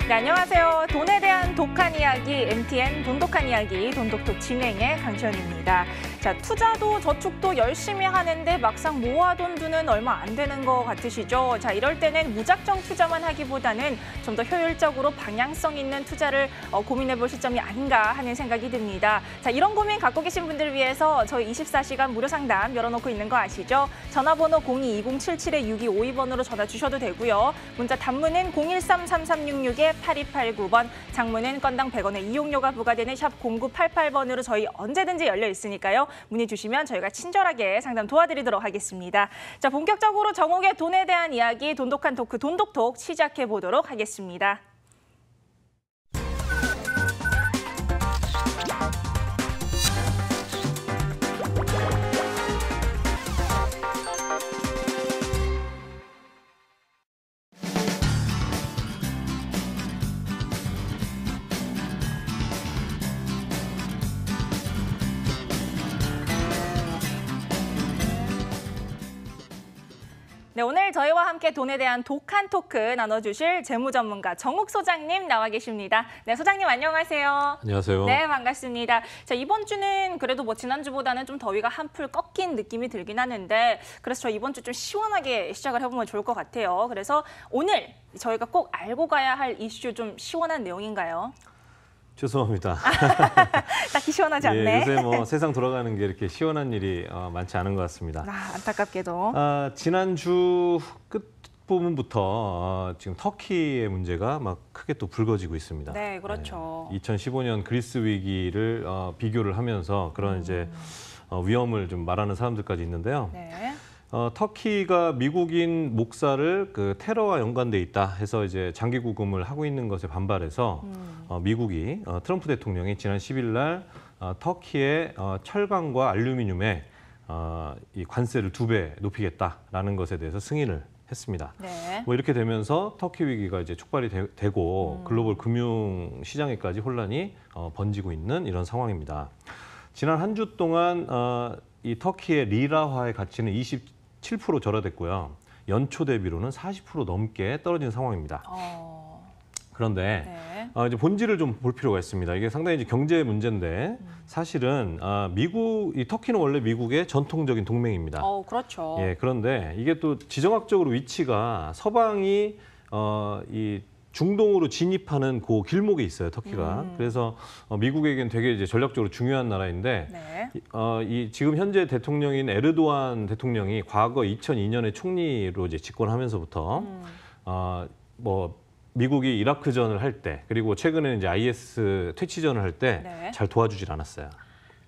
네, 안녕하세요. 돈에 대한 독한 이야기, MTN 돈독한 이야기, 돈독톡 진행의 강시연입니다. 자, 투자도 저축도 열심히 하는데 막상 모아둔 돈은 얼마 안 되는 것 같으시죠? 자, 이럴 때는 무작정 투자만 하기보다는 좀 더 효율적으로 방향성 있는 투자를 고민해볼 시점이 아닌가 하는 생각이 듭니다. 자, 이런 고민 갖고 계신 분들을 위해서 저희 24시간 무료 상담 열어놓고 있는 거 아시죠? 전화번호 02-2077-6252번으로 전화 주셔도 되고요. 문자 단문은 013-3366-8289번, 장문은 건당 100원의 이용료가 부과되는 샵 0988번으로 저희 언제든지 열려 있으니까요. 문의 주시면 저희가 친절하게 상담 도와드리도록 하겠습니다. 자, 본격적으로 정옥의 돈에 대한 이야기, 돈독한 토크, 돈독톡 시작해 보도록 하겠습니다. 네, 오늘 저희와 함께 돈에 대한 독한 토크 나눠주실 재무 전문가 정욱 소장님 나와 계십니다. 네, 소장님 안녕하세요. 안녕하세요. 네, 반갑습니다. 자, 이번 주는 그래도 뭐 지난주보다는 좀 더위가 한풀 꺾인 느낌이 들긴 하는데, 그래서 저 이번 주 좀 시원하게 시작을 해보면 좋을 것 같아요. 그래서 오늘 저희가 꼭 알고 가야 할 이슈 좀 시원한 내용인가요? 죄송합니다. 딱히 시원하지 않네. 예, 요새 뭐 세상 돌아가는 게 이렇게 시원한 일이 많지 않은 것 같습니다. 안타깝게도. 지난주 끝부분부터 지금 터키의 문제가 막 크게 또 불거지고 있습니다. 네, 그렇죠. 2015년 그리스 위기를 비교를 하면서 그런 이제 위험을 좀 말하는 사람들까지 있는데요. 네. 터키가 미국인 목사를 그 테러와 연관돼 있다 해서 이제 장기 구금을 하고 있는 것에 반발해서 미국이 트럼프 대통령이 지난 10일 날 터키의 철강과 알루미늄에 이 관세를 2배 높이겠다라는 것에 대해서 승인을 했습니다. 네. 뭐 이렇게 되면서 터키 위기가 이제 촉발이 되고 글로벌 금융 시장에까지 혼란이 번지고 있는 이런 상황입니다. 지난 한 주 동안 이 터키의 리라화의 가치는 27% 절하됐고요. 연초 대비로는 40% 넘게 떨어진 상황입니다. 그런데 네. 이제 본질을 좀 볼 필요가 있습니다. 이게 상당히 이제 경제 문제인데 사실은 이 터키는 원래 미국의 전통적인 동맹입니다. 그렇죠. 예, 그런데 이게 또 지정학적으로 위치가 서방이 이 중동으로 진입하는 그 길목에 있어요, 터키가. 그래서 미국에겐 되게 이제 전략적으로 중요한 나라인데, 네. 이 지금 현재 대통령인 에르도안 대통령이 과거 2002년에 총리로 이제 집권하면서부터 뭐 미국이 이라크전을 할 때, 그리고 최근에 이제 IS 퇴치전을 할 때 잘 네. 도와주질 않았어요.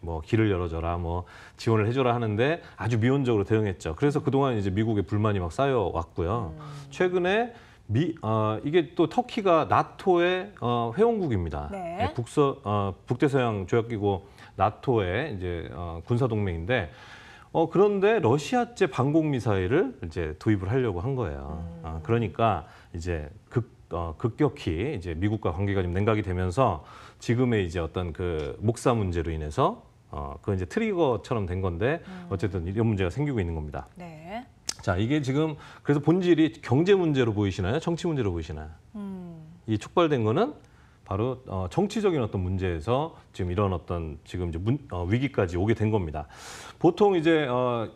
뭐 길을 열어줘라, 뭐 지원을 해줘라 하는데 아주 미온적으로 대응했죠. 그래서 그동안 이제 미국의 불만이 막 쌓여왔고요. 최근에 이게 또 터키가 나토의 회원국입니다. 네. 북대서양 조약기구 나토의 이제 군사 동맹인데 그런데 러시아제 방공 미사일을 이제 도입을 하려고 한 거예요. 그러니까 이제 급격히 이제 미국과 관계가 좀 냉각이 되면서 지금의 이제 어떤 그 목사 문제로 인해서 그 이제 트리거처럼 된 건데 어쨌든 이런 문제가 생기고 있는 겁니다. 네. 자, 이게 지금 그래서 본질이 경제 문제로 보이시나요? 정치 문제로 보이시나요? 이 촉발된 거는 바로 정치적인 어떤 문제에서 지금 이런 어떤 지금 이제 위기까지 오게 된 겁니다. 보통 이제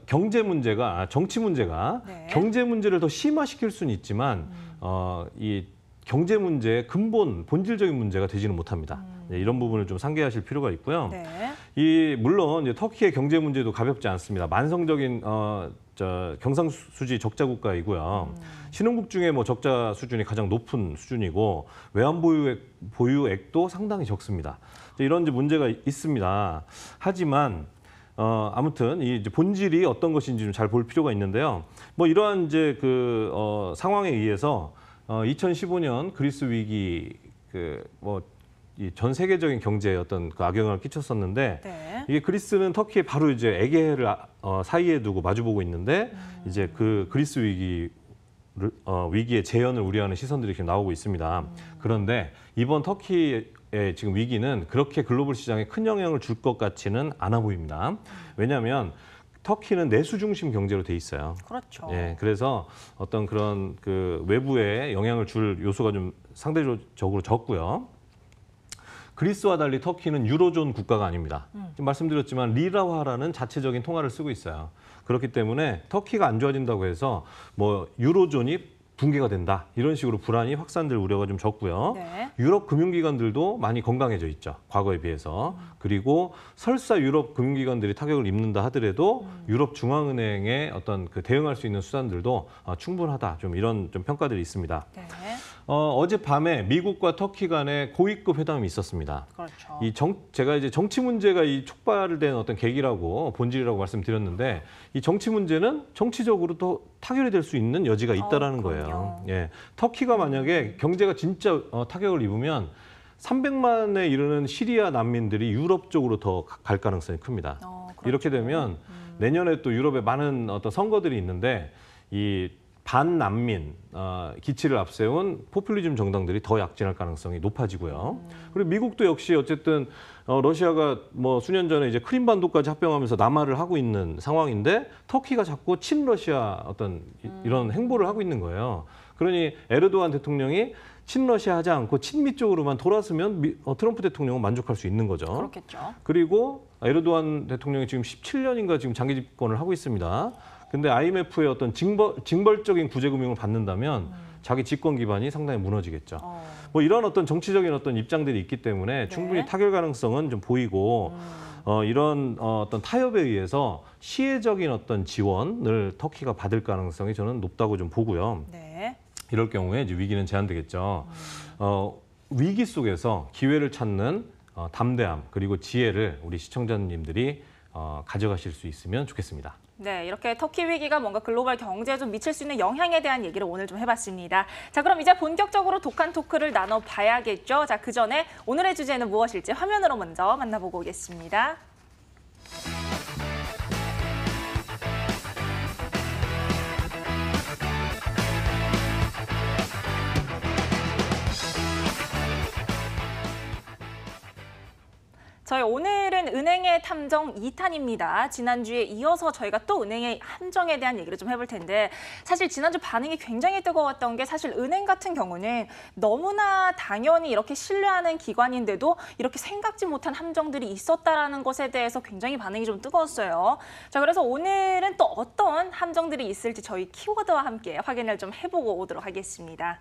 경제 문제가 정치 문제가 네. 경제 문제를 더 심화시킬 수는 있지만 이 경제 문제의 본질적인 문제가 되지는 못합니다. 네, 이런 부분을 좀 상기하실 필요가 있고요. 네. 물론 이제 터키의 경제 문제도 가볍지 않습니다. 만성적인 경상수지 적자 국가이고요. 신흥국 중에 뭐 적자 수준이 가장 높은 수준이고 외환 보유액도 상당히 적습니다. 이런 이제 문제가 있습니다. 하지만 아무튼 이 이제 본질이 어떤 것인지 좀 잘 볼 필요가 있는데요. 뭐 이러한 이제 그 상황에 의해서 2015년 그리스 위기 이 전 세계적인 경제에 어떤 그 악영향을 끼쳤었는데 네. 이게 그리스는 터키에 바로 이제 에게해를 사이에 두고 마주보고 있는데 이제 그 그리스 위기의 재현을 우려하는 시선들이 지금 나오고 있습니다. 그런데 이번 터키의 지금 위기는 그렇게 글로벌 시장에 큰 영향을 줄 것 같지는 않아 보입니다. 왜냐하면 터키는 내수 중심 경제로 돼 있어요. 그렇죠. 예, 그래서 어떤 그런 그 외부에 영향을 줄 요소가 좀 상대적으로 적고요. 그리스와 달리 터키는 유로존 국가가 아닙니다. 지금 말씀드렸지만 리라화라는 자체적인 통화를 쓰고 있어요. 그렇기 때문에 터키가 안 좋아진다고 해서 뭐 유로존이 붕괴가 된다 이런 식으로 불안이 확산될 우려가 좀 적고요. 네. 유럽 금융기관들도 많이 건강해져 있죠. 과거에 비해서. 그리고 설사 유럽 금융기관들이 타격을 입는다 하더라도 유럽 중앙은행의 어떤 그 대응할 수 있는 수단들도 충분하다. 좀 이런 좀 평가들이 있습니다. 네. 어젯밤에 미국과 터키 간에 고위급 회담이 있었습니다. 그렇죠. 제가 이제 정치 문제가 이 촉발된 어떤 계기라고 본질이라고 말씀드렸는데 이 정치 문제는 정치적으로 또 타결이 될 수 있는 여지가 있다라는 거예요. 예, 터키가 만약에 경제가 진짜 타격을 입으면 300만에 이르는 시리아 난민들이 유럽 쪽으로 더 갈 가능성이 큽니다. 그렇죠. 이렇게 되면 내년에 또 유럽에 많은 어떤 선거들이 있는데 이 반난민 기치를 앞세운 포퓰리즘 정당들이 더 약진할 가능성이 높아지고요. 그리고 미국도 역시 어쨌든 러시아가 뭐 수년 전에 이제 크림반도까지 합병하면서 남하를 하고 있는 상황인데 터키가 자꾸 친러시아 어떤 이런 행보를 하고 있는 거예요. 그러니 에르도안 대통령이 친러시아 하지 않고 친미 쪽으로만 돌았으면 트럼프 대통령은 만족할 수 있는 거죠. 그렇겠죠. 그리고 에르도안 대통령이 지금 17년인가 지금 장기 집권을 하고 있습니다. 근데 IMF의 어떤 징벌적인 구제금융을 받는다면 자기 집권 기반이 상당히 무너지겠죠. 뭐 이런 어떤 정치적인 어떤 입장들이 있기 때문에 충분히 타결 가능성은 좀 보이고 이런 어떤 타협에 의해서 시혜적인 어떤 지원을 터키가 받을 가능성이 저는 높다고 좀 보고요. 네. 이럴 경우에 이제 위기는 제한되겠죠. 위기 속에서 기회를 찾는 담대함 그리고 지혜를 우리 시청자님들이 가져가실 수 있으면 좋겠습니다. 네, 이렇게 터키 위기가 뭔가 글로벌 경제에 좀 미칠 수 있는 영향에 대한 얘기를 오늘 좀 해봤습니다. 자, 그럼 이제 본격적으로 독한 토크를 나눠봐야겠죠. 자, 그 전에 오늘의 주제는 무엇일지 화면으로 먼저 만나보고 오겠습니다. 저희 오늘은 은행의 탐정 2탄입니다. 지난주에 이어서 저희가 또 은행의 함정에 대한 얘기를 좀 해볼 텐데 사실 지난주 반응이 굉장히 뜨거웠던 게 사실 은행 같은 경우는 너무나 당연히 이렇게 신뢰하는 기관인데도 이렇게 생각지 못한 함정들이 있었다라는 것에 대해서 굉장히 반응이 좀 뜨거웠어요. 자, 그래서 오늘은 또 어떤 함정들이 있을지 저희 키워드와 함께 확인을 좀 해보고 오도록 하겠습니다.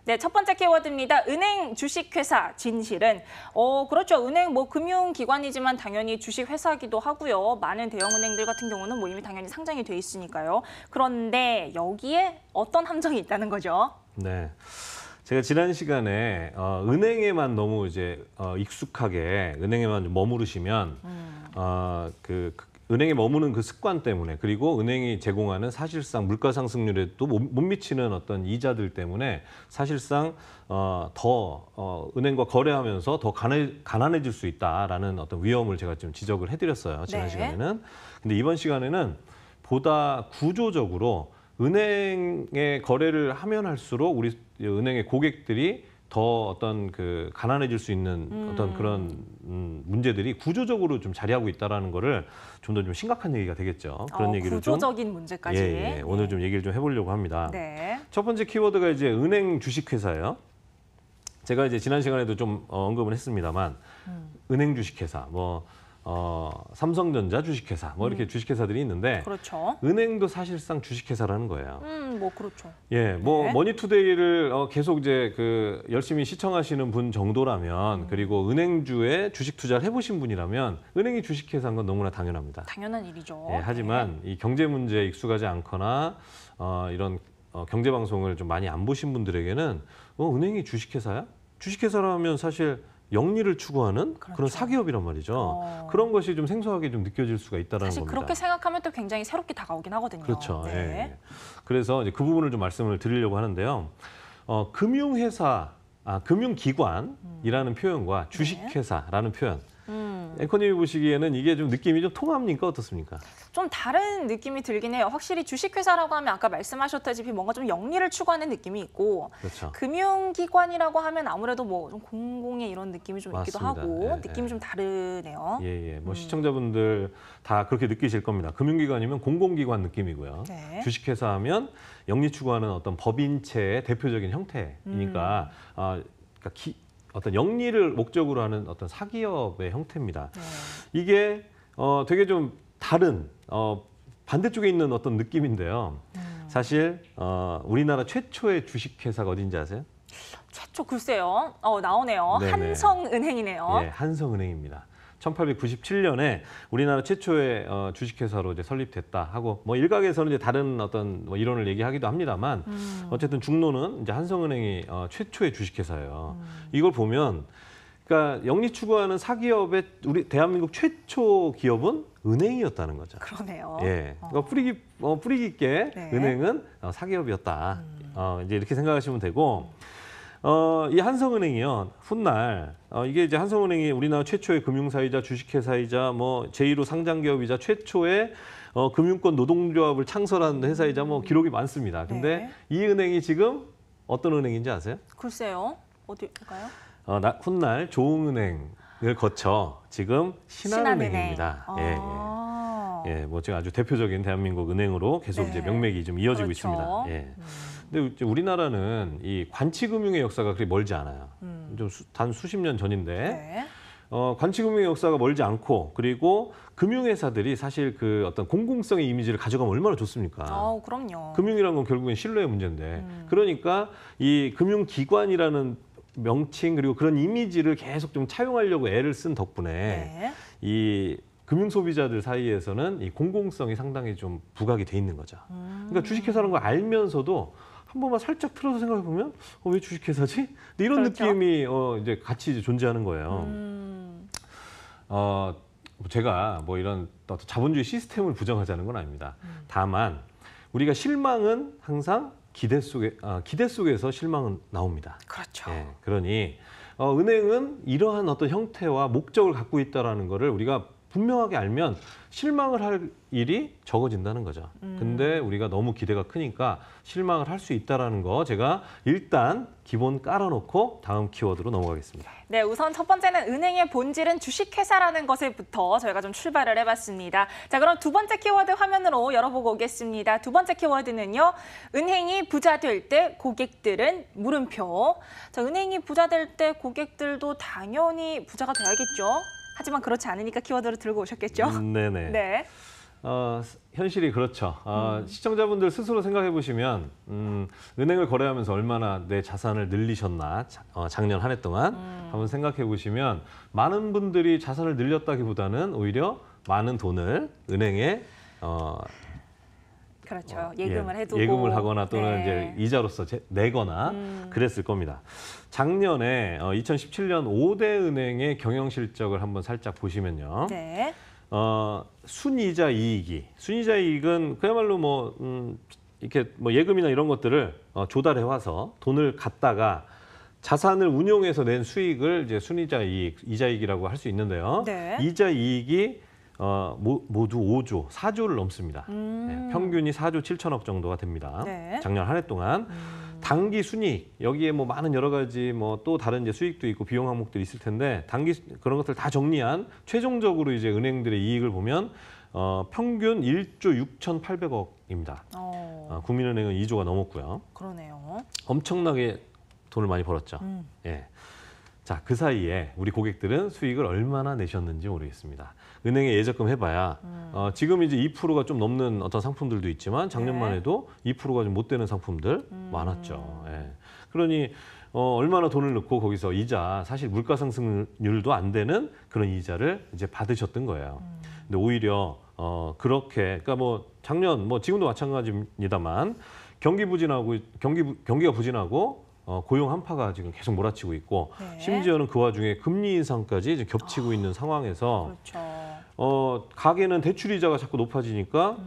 네, 첫 번째 키워드입니다. 은행 주식회사 진실은 그렇죠. 은행 뭐 금융기관이지만 당연히 주식회사기도 하고요. 많은 대형은행들 같은 경우는 뭐 이미 당연히 상장이 돼 있으니까요. 그런데 여기에 어떤 함정이 있다는 거죠? 네. 제가 지난 시간에 은행에만 너무 이제 익숙하게 은행에만 머무르시면 은행에 머무는 그 습관 때문에 그리고 은행이 제공하는 사실상 물가 상승률에도 못 미치는 어떤 이자들 때문에 사실상 은행과 거래하면서 더 가난해질 수 있다라는 어떤 위험을 제가 좀 지적을 해드렸어요. 지난 시간에는. 근데 이번 시간에는 보다 구조적으로 은행에 거래를 하면 할수록 우리 은행의 고객들이 더 어떤 가난해질 수 있는 어떤 그런 문제들이 구조적으로 좀 자리하고 있다라는 거를 좀 더 좀 심각한 얘기가 되겠죠. 그런 얘기를 구조적인 문제까지. 오늘 좀 얘기를 좀 해보려고 합니다. 네. 첫 번째 키워드가 이제 은행 주식회사예요. 제가 이제 지난 시간에도 좀 언급을 했습니다만 은행 주식회사, 삼성전자 주식회사, 이렇게 주식회사들이 있는데 그렇죠. 은행도 사실상 주식회사라는 거예요. 그렇죠. 예, 머니투데이를 계속 이제 열심히 시청하시는 분 정도라면 그리고 은행주에 주식 투자를 해보신 분이라면 은행이 주식회사인 건 너무나 당연합니다. 당연한 일이죠. 예, 하지만 이 경제 문제에 익숙하지 않거나 이런 경제 방송을 좀 많이 안 보신 분들에게는 은행이 주식회사야? 주식회사라면 사실 영리를 추구하는 그런 사기업이란 말이죠. 그런 것이 좀 생소하게 좀 느껴질 수가 있다는 사실 겁니다. 그렇게 생각하면 또 굉장히 새롭게 다가오긴 하거든요. 그렇죠. 네. 예. 그래서 이제 그 부분을 좀 말씀을 드리려고 하는데요. 금융기관이라는 표현과 주식회사라는 표현, 앵커님이 보시기에는 이게 좀 느낌이 좀 통합니까? 어떻습니까? 좀 다른 느낌이 들긴 해요. 확실히 주식회사라고 하면 아까 말씀하셨다시피 뭔가 좀 영리를 추구하는 느낌이 있고 그렇죠. 금융기관이라고 하면 아무래도 뭐 좀 공공의 이런 느낌이 좀 있기도 맞습니다. 하고 예, 느낌이 예. 좀 다르네요. 예, 예. 뭐 시청자분들 다 그렇게 느끼실 겁니다. 금융기관이면 공공기관 느낌이고요. 네. 주식회사 하면 영리 추구하는 어떤 법인체의 대표적인 형태이니까 그러니까 어떤 영리를 목적으로 하는 어떤 사기업의 형태입니다. 네. 이게 되게 좀 다른 반대쪽에 있는 어떤 느낌인데요. 사실 우리나라 최초의 주식회사가 어딘지 아세요? 최초 글쎄요. 나오네요. 네네. 한성은행이네요. 예, 한성은행입니다. 1897년에 우리나라 최초의 주식회사로 이제 설립됐다 하고 뭐 일각에서는 이제 다른 어떤 뭐 이론을 얘기하기도 합니다만 어쨌든 중론은 이제 한성은행이 최초의 주식회사예요. 이걸 보면 그러니까 영리 추구하는 사기업의 우리 대한민국 최초 기업은 은행이었다는 거죠. 그러네요. 예, 그러니까 뿌리 깊게 네. 은행은 사기업이었다. 이제 이렇게 생각하시면 되고. 이 한성은행이요, 훗날, 이게 이제 한성은행이 우리나라 최초의 금융사이자 주식회사이자 뭐 제1호 상장기업이자 최초의 금융권 노동조합을 창설한 회사이자 뭐 기록이 많습니다. 근데 네. 이 은행이 지금 어떤 은행인지 아세요? 글쎄요. 어디일까요? 훗날 조흥은행을 거쳐 지금 신한은행입니다. 아. 예, 예, 뭐 지금 아주 대표적인 대한민국 은행으로 계속 네. 이제 명맥이 좀 이어지고 그렇죠. 있습니다. 예. 근데 이제 우리나라는 이 관치금융의 역사가 그렇게 멀지 않아요. 좀 단 수십 년 전인데 네. 관치금융의 역사가 멀지 않고 그리고 금융회사들이 사실 그 어떤 공공성의 이미지를 가져가면 얼마나 좋습니까? 그럼요. 금융이라는 건 결국엔 신뢰의 문제인데 그러니까 이 금융기관이라는 명칭 그리고 그런 이미지를 계속 좀 차용하려고 애를 쓴 덕분에 네. 이 금융 소비자들 사이에서는 이 공공성이 상당히 좀 부각이 돼 있는 거죠. 그러니까 주식회사라는 걸 알면서도 한 번만 살짝 틀어서 생각해 보면 왜 주식회사지? 근데 이런 그렇죠. 느낌이 이제 같이 이제 존재하는 거예요. 제가 뭐 이런 어떤 자본주의 시스템을 부정하자는 건 아닙니다. 다만 우리가 실망은 항상 기대 속에서 실망은 나옵니다. 그렇죠. 예, 그러니 은행은 이러한 어떤 형태와 목적을 갖고 있다라는 거를 우리가 분명하게 알면 실망을 할 일이 적어진다는 거죠. 근데 우리가 너무 기대가 크니까 실망을 할 수 있다라는 거 제가 일단 기본 깔아놓고 다음 키워드로 넘어가겠습니다. 네, 우선 첫 번째는 은행의 본질은 주식회사라는 것에부터 저희가 좀 출발을 해봤습니다. 자, 그럼 두 번째 키워드 화면으로 열어보고 오겠습니다. 두 번째 키워드는요. 은행이 부자 될 때 고객들은 물음표. 자, 은행이 부자 될 때 고객들도 당연히 부자가 돼야겠죠. 하지만 그렇지 않으니까 키워드를 들고 오셨겠죠. 네네. 네. 현실이 그렇죠. 시청자분들 스스로 생각해 보시면 은행을 거래하면서 얼마나 내 자산을 늘리셨나 작년 한 해 동안 한번 생각해 보시면 많은 분들이 자산을 늘렸다기보다는 오히려 많은 돈을 은행에 그렇죠. 예금을 해두고. 예금을 하거나 또는 네. 이제 이자로서 내거나 그랬을 겁니다. 작년에 2017년 5대 은행의 경영 실적을 한번 살짝 보시면요. 네. 순이자 이익은 그야말로 뭐 이렇게 뭐 예금이나 이런 것들을 조달해 와서 돈을 갖다가 자산을 운용해서 낸 수익을 이제 순이자 이자이익이라고 할 수 있는데요. 네. 이자 이익이 모두 4조를 넘습니다. 네, 평균이 4조 7천억 정도가 됩니다. 네. 작년 한 해 동안 단기 순이익 여기에 뭐 많은 여러 가지 뭐 또 다른 이제 수익도 있고 비용 항목들이 있을 텐데 그런 것들 다 정리한 최종적으로 이제 은행들의 이익을 보면 평균 1조 6,800억입니다. 국민은행은 2조가 넘었고요. 그러네요. 엄청나게 돈을 많이 벌었죠. 예. 자, 그 사이에 우리 고객들은 수익을 얼마나 내셨는지 모르겠습니다. 은행에 예적금 해봐야 지금 이제 2%가 좀 넘는 어떤 상품들도 있지만 작년만 네. 해도 2%가 좀 못 되는 상품들 많았죠. 예. 그러니 얼마나 돈을 넣고 거기서 이자 사실 물가 상승률도 안 되는 그런 이자를 이제 받으셨던 거예요. 근데 오히려 그렇게 그러니까 뭐 작년 뭐 지금도 마찬가지입니다만 경기가 부진하고 고용 한파가 지금 계속 몰아치고 있고 네. 심지어는 그 와중에 금리 인상까지 이제 겹치고 있는 상황에서 그렇죠. 가계는 대출 이자가 자꾸 높아지니까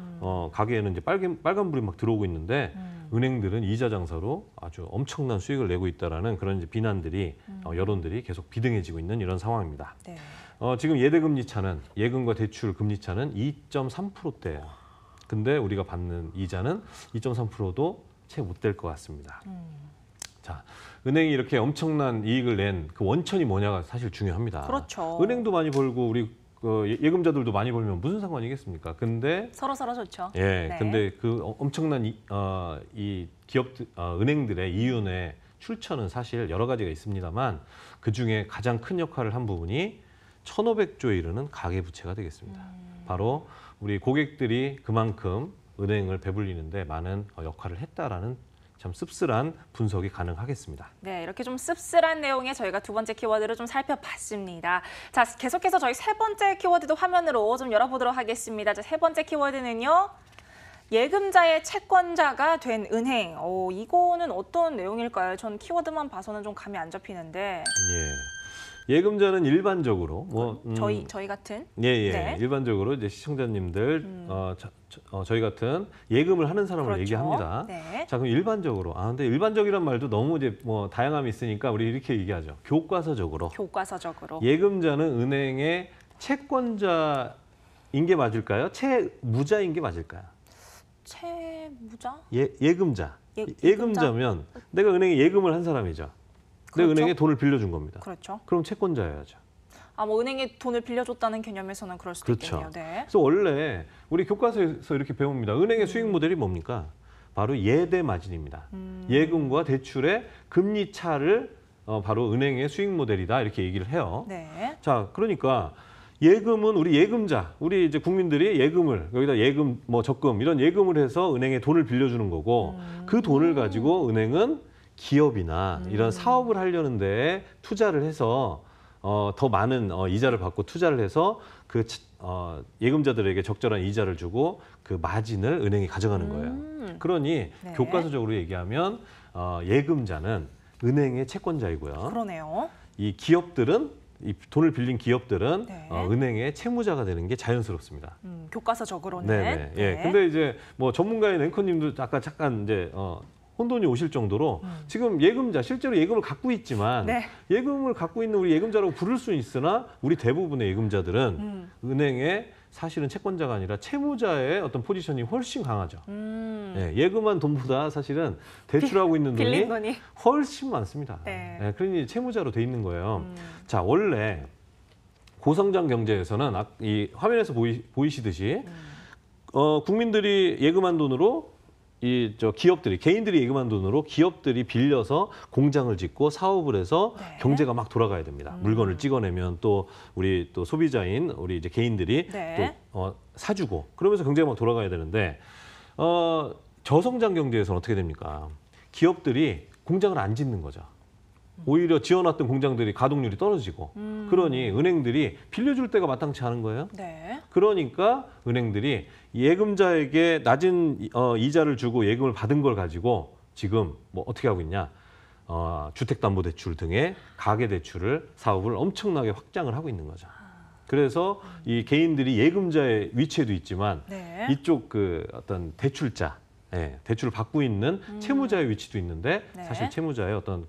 가계에는 이제 빨간불이 막 들어오고 있는데 은행들은 이자 장사로 아주 엄청난 수익을 내고 있다라는 그런 이제 비난들이 여론들이 계속 비등해지고 있는 이런 상황입니다. 네. 지금 예대금리 차는 예금과 대출 금리 차는 2.3%대예요. 근데 우리가 받는 이자는 2.3%도 채 못 될 것 같습니다. 자, 은행이 이렇게 엄청난 이익을 낸 그 원천이 뭐냐가 사실 중요합니다. 그렇죠. 은행도 많이 벌고 우리 예금자들도 많이 벌면 무슨 상관이겠습니까? 근데 서로 좋죠. 예, 네. 근데 그 엄청난 이 기업 은행들의 이윤의 출처는 사실 여러 가지가 있습니다만 그 중에 가장 큰 역할을 한 부분이 1,500조에 이르는 가계부채가 되겠습니다. 바로 우리 고객들이 그만큼 은행을 배불리는데 많은 역할을 했다라는 참 씁쓸한 분석이 가능하겠습니다. 네, 이렇게 좀 씁쓸한 내용의 저희가 두 번째 키워드를 좀 살펴봤습니다. 자, 계속해서 저희 세 번째 키워드도 화면으로 좀 열어보도록 하겠습니다. 자, 세 번째 키워드는요. 예금자의 채권자가 된 은행. 이거는 어떤 내용일까요? 전 키워드만 봐서는 좀 감이 안 잡히는데. 예. 예금자는 일반적으로 저희 같은 예. 네. 일반적으로 이제 시청자님들 저희 같은 예금을 하는 사람을 그렇죠. 얘기합니다. 네. 자, 그럼 일반적으로 근데 일반적이란 말도 너무 이제 뭐 다양함이 있으니까 우리 이렇게 얘기하죠. 교과서적으로 예금자는 은행의 채권자인 게 맞을까요? 채무자인 게 맞을까요? 채무자? 예금자. 예금자? 예금자면 내가 은행에 예금을 한 사람이죠. 내가 그렇죠. 은행에 돈을 빌려준 겁니다. 그렇죠. 그럼 채권자여야죠. 뭐 은행에 돈을 빌려줬다는 개념에서는 그럴 수도 그렇죠. 있겠네요. 네. 그래서 원래 우리 교과서에서 이렇게 배웁니다. 은행의 수익 모델이 뭡니까? 바로 예대 마진입니다. 예금과 대출의 금리 차를 바로 은행의 수익 모델이다 이렇게 얘기를 해요. 네. 자, 그러니까 예금은 우리 예금자, 우리 이제 국민들이 예금을 여기다 예금 뭐 적금 이런 예금을 해서 은행에 돈을 빌려주는 거고 그 돈을 가지고 은행은 기업이나 이런 사업을 하려는 데 투자를 해서 더 많은 이자를 받고 투자를 해서 그 예금자들에게 적절한 이자를 주고 그 마진을 은행이 가져가는 거예요. 그러니 네. 교과서적으로 얘기하면 예금자는 은행의 채권자이고요. 그러네요. 이 기업들은 이 돈을 빌린 기업들은 네. 은행의 채무자가 되는 게 자연스럽습니다. 교과서적으로는. 네. 예. 네. 근데 이제 뭐 전문가인 앵커님도 아까 잠깐 이제 혼돈이 오실 정도로 지금 예금자 실제로 예금을 갖고 있지만 네. 예금을 갖고 있는 우리 예금자라고 부를 수는 있으나 우리 대부분의 예금자들은 은행의 사실은 채권자가 아니라 채무자의 어떤 포지션이 훨씬 강하죠. 예, 예금한 돈보다 사실은 대출하고 있는 빌린 돈이 돈이. 훨씬 많습니다. 네. 예, 그러니 채무자로 돼 있는 거예요. 자, 원래 고성장 경제에서는 이 화면에서 보이시듯이 국민들이 예금한 돈으로 기업들이 개인들이 예금한 돈으로 기업들이 빌려서 공장을 짓고 사업을 해서 네. 경제가 막 돌아가야 됩니다. 물건을 찍어내면 또 우리 또 소비자인 우리 이제 개인들이 네. 또 사주고 그러면서 경제가 막 돌아가야 되는데 저성장 경제에서는 어떻게 됩니까? 기업들이 공장을 안 짓는 거죠. 오히려 지어놨던 공장들이 가동률이 떨어지고 그러니 은행들이 빌려줄 때가 마땅치 않은 거예요. 네. 그러니까 은행들이 예금자에게 낮은 이자를 주고 예금을 받은 걸 가지고 지금 뭐 어떻게 하고 있냐. 주택담보대출 등의 가계대출을 사업을 엄청나게 확장을 하고 있는 거죠. 그래서 이 개인들이 예금자의 위치에도 있지만 네. 이쪽 그 어떤 대출자, 대출을 받고 있는 채무자의 위치도 있는데 네. 사실 채무자의 어떤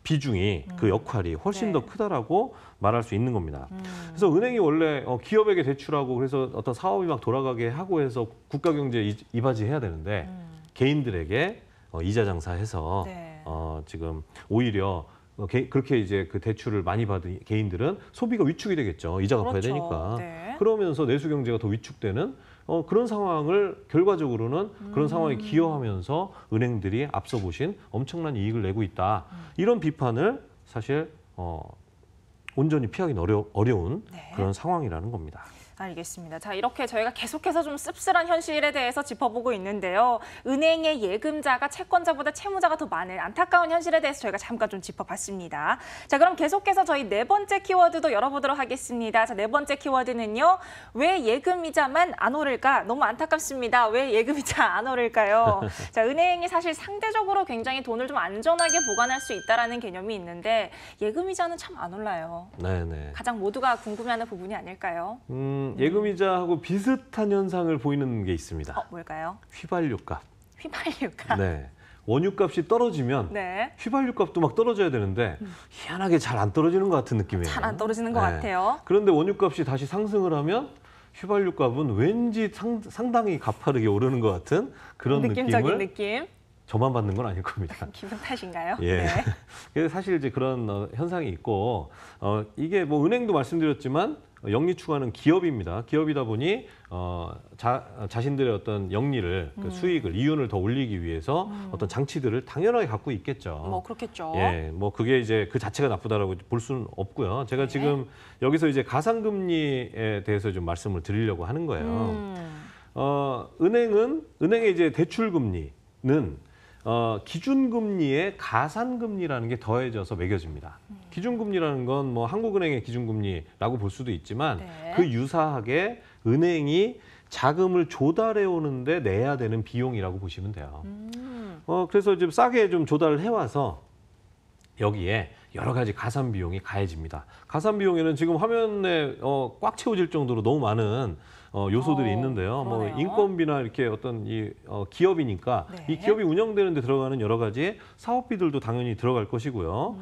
비중이 그 역할이 훨씬 네. 더 크다라고 말할 수 있는 겁니다. 그래서 은행이 원래 기업에게 대출하고 그래서 어떤 사업이 막 돌아가게 하고 해서 국가 경제에 이바지해야 되는데 개인들에게 이자 장사해서 네. 지금 오히려 그렇게 이제 그 대출을 많이 받은 개인들은 소비가 위축이 되겠죠. 이자 갚아야 그렇죠. 되니까. 네. 그러면서 내수 경제가 더 위축되는 그런 상황을 결과적으로는 그런 상황에 기여하면서 은행들이 앞서 보신 엄청난 이익을 내고 있다. 이런 비판을 사실 온전히 피하기는 어려운 네. 그런 상황이라는 겁니다. 알겠습니다. 자, 이렇게 저희가 계속해서 좀 씁쓸한 현실에 대해서 짚어보고 있는데요. 은행의 예금자가 채권자보다 채무자가 더 많은 안타까운 현실에 대해서 저희가 잠깐 좀 짚어봤습니다. 자, 그럼 계속해서 저희 네 번째 키워드도 열어보도록 하겠습니다. 자, 네 번째 키워드는요. 왜 예금이자만 안 오를까? 너무 안타깝습니다. 왜 예금이자 안 오를까요? 자, 은행이 사실 상대적으로 굉장히 돈을 좀 안전하게 보관할 수 있다는 개념이 있는데 예금이자는 참 안 올라요. 네네. 가장 모두가 궁금해하는 부분이 아닐까요? 예금이자하고 비슷한 현상을 보이는 게 있습니다. 뭘까요? 휘발유값. 휘발유값. 네. 원유값이 떨어지면 네. 휘발유값도 막 떨어져야 되는데 희한하게 잘 안 떨어지는 것 같은 느낌이에요. 잘 안 떨어지는 것 같아요. 그런데 원유값이 다시 상승을 하면 휘발유값은 왠지 상당히 가파르게 오르는 것 같은 그런 느낌적인 느낌을 느낌. 저만 받는 건 아닐 겁니다. 기분 탓인가요? 예. 네. 그래서 사실 이제 그런 현상이 있고 이게 뭐 은행도 말씀드렸지만 영리 추구하는 기업입니다. 기업이다 보니 자신들의 어떤 영리를 그 수익을 이윤을 더 올리기 위해서 어떤 장치들을 당연하게 갖고 있겠죠. 뭐 그렇겠죠. 예, 뭐 그게 이제 그 자체가 나쁘다라고 볼 수는 없고요. 제가 지금 여기서 이제 가상금리에 대해서 좀 말씀을 드리려고 하는 거예요. 은행의 이제 대출금리는 기준금리에 가산금리라는 게 더해져서 매겨집니다. 기준금리라는 건 뭐 한국은행의 기준금리라고 볼 수도 있지만 네. 그 유사하게 은행이 자금을 조달해 오는데 내야 되는 비용이라고 보시면 돼요. 그래서 좀 싸게 좀 조달을 해와서 여기에 여러 가지 가산 비용이 가해집니다. 가산 비용에는 지금 화면에 꽉 채워질 정도로 너무 많은 요소들이 있는데요. 뭐 그러네요. 인건비나 이렇게 어떤 기업이니까 네. 이 기업이 운영되는 데 들어가는 여러 가지 사업비들도 당연히 들어갈 것이고요.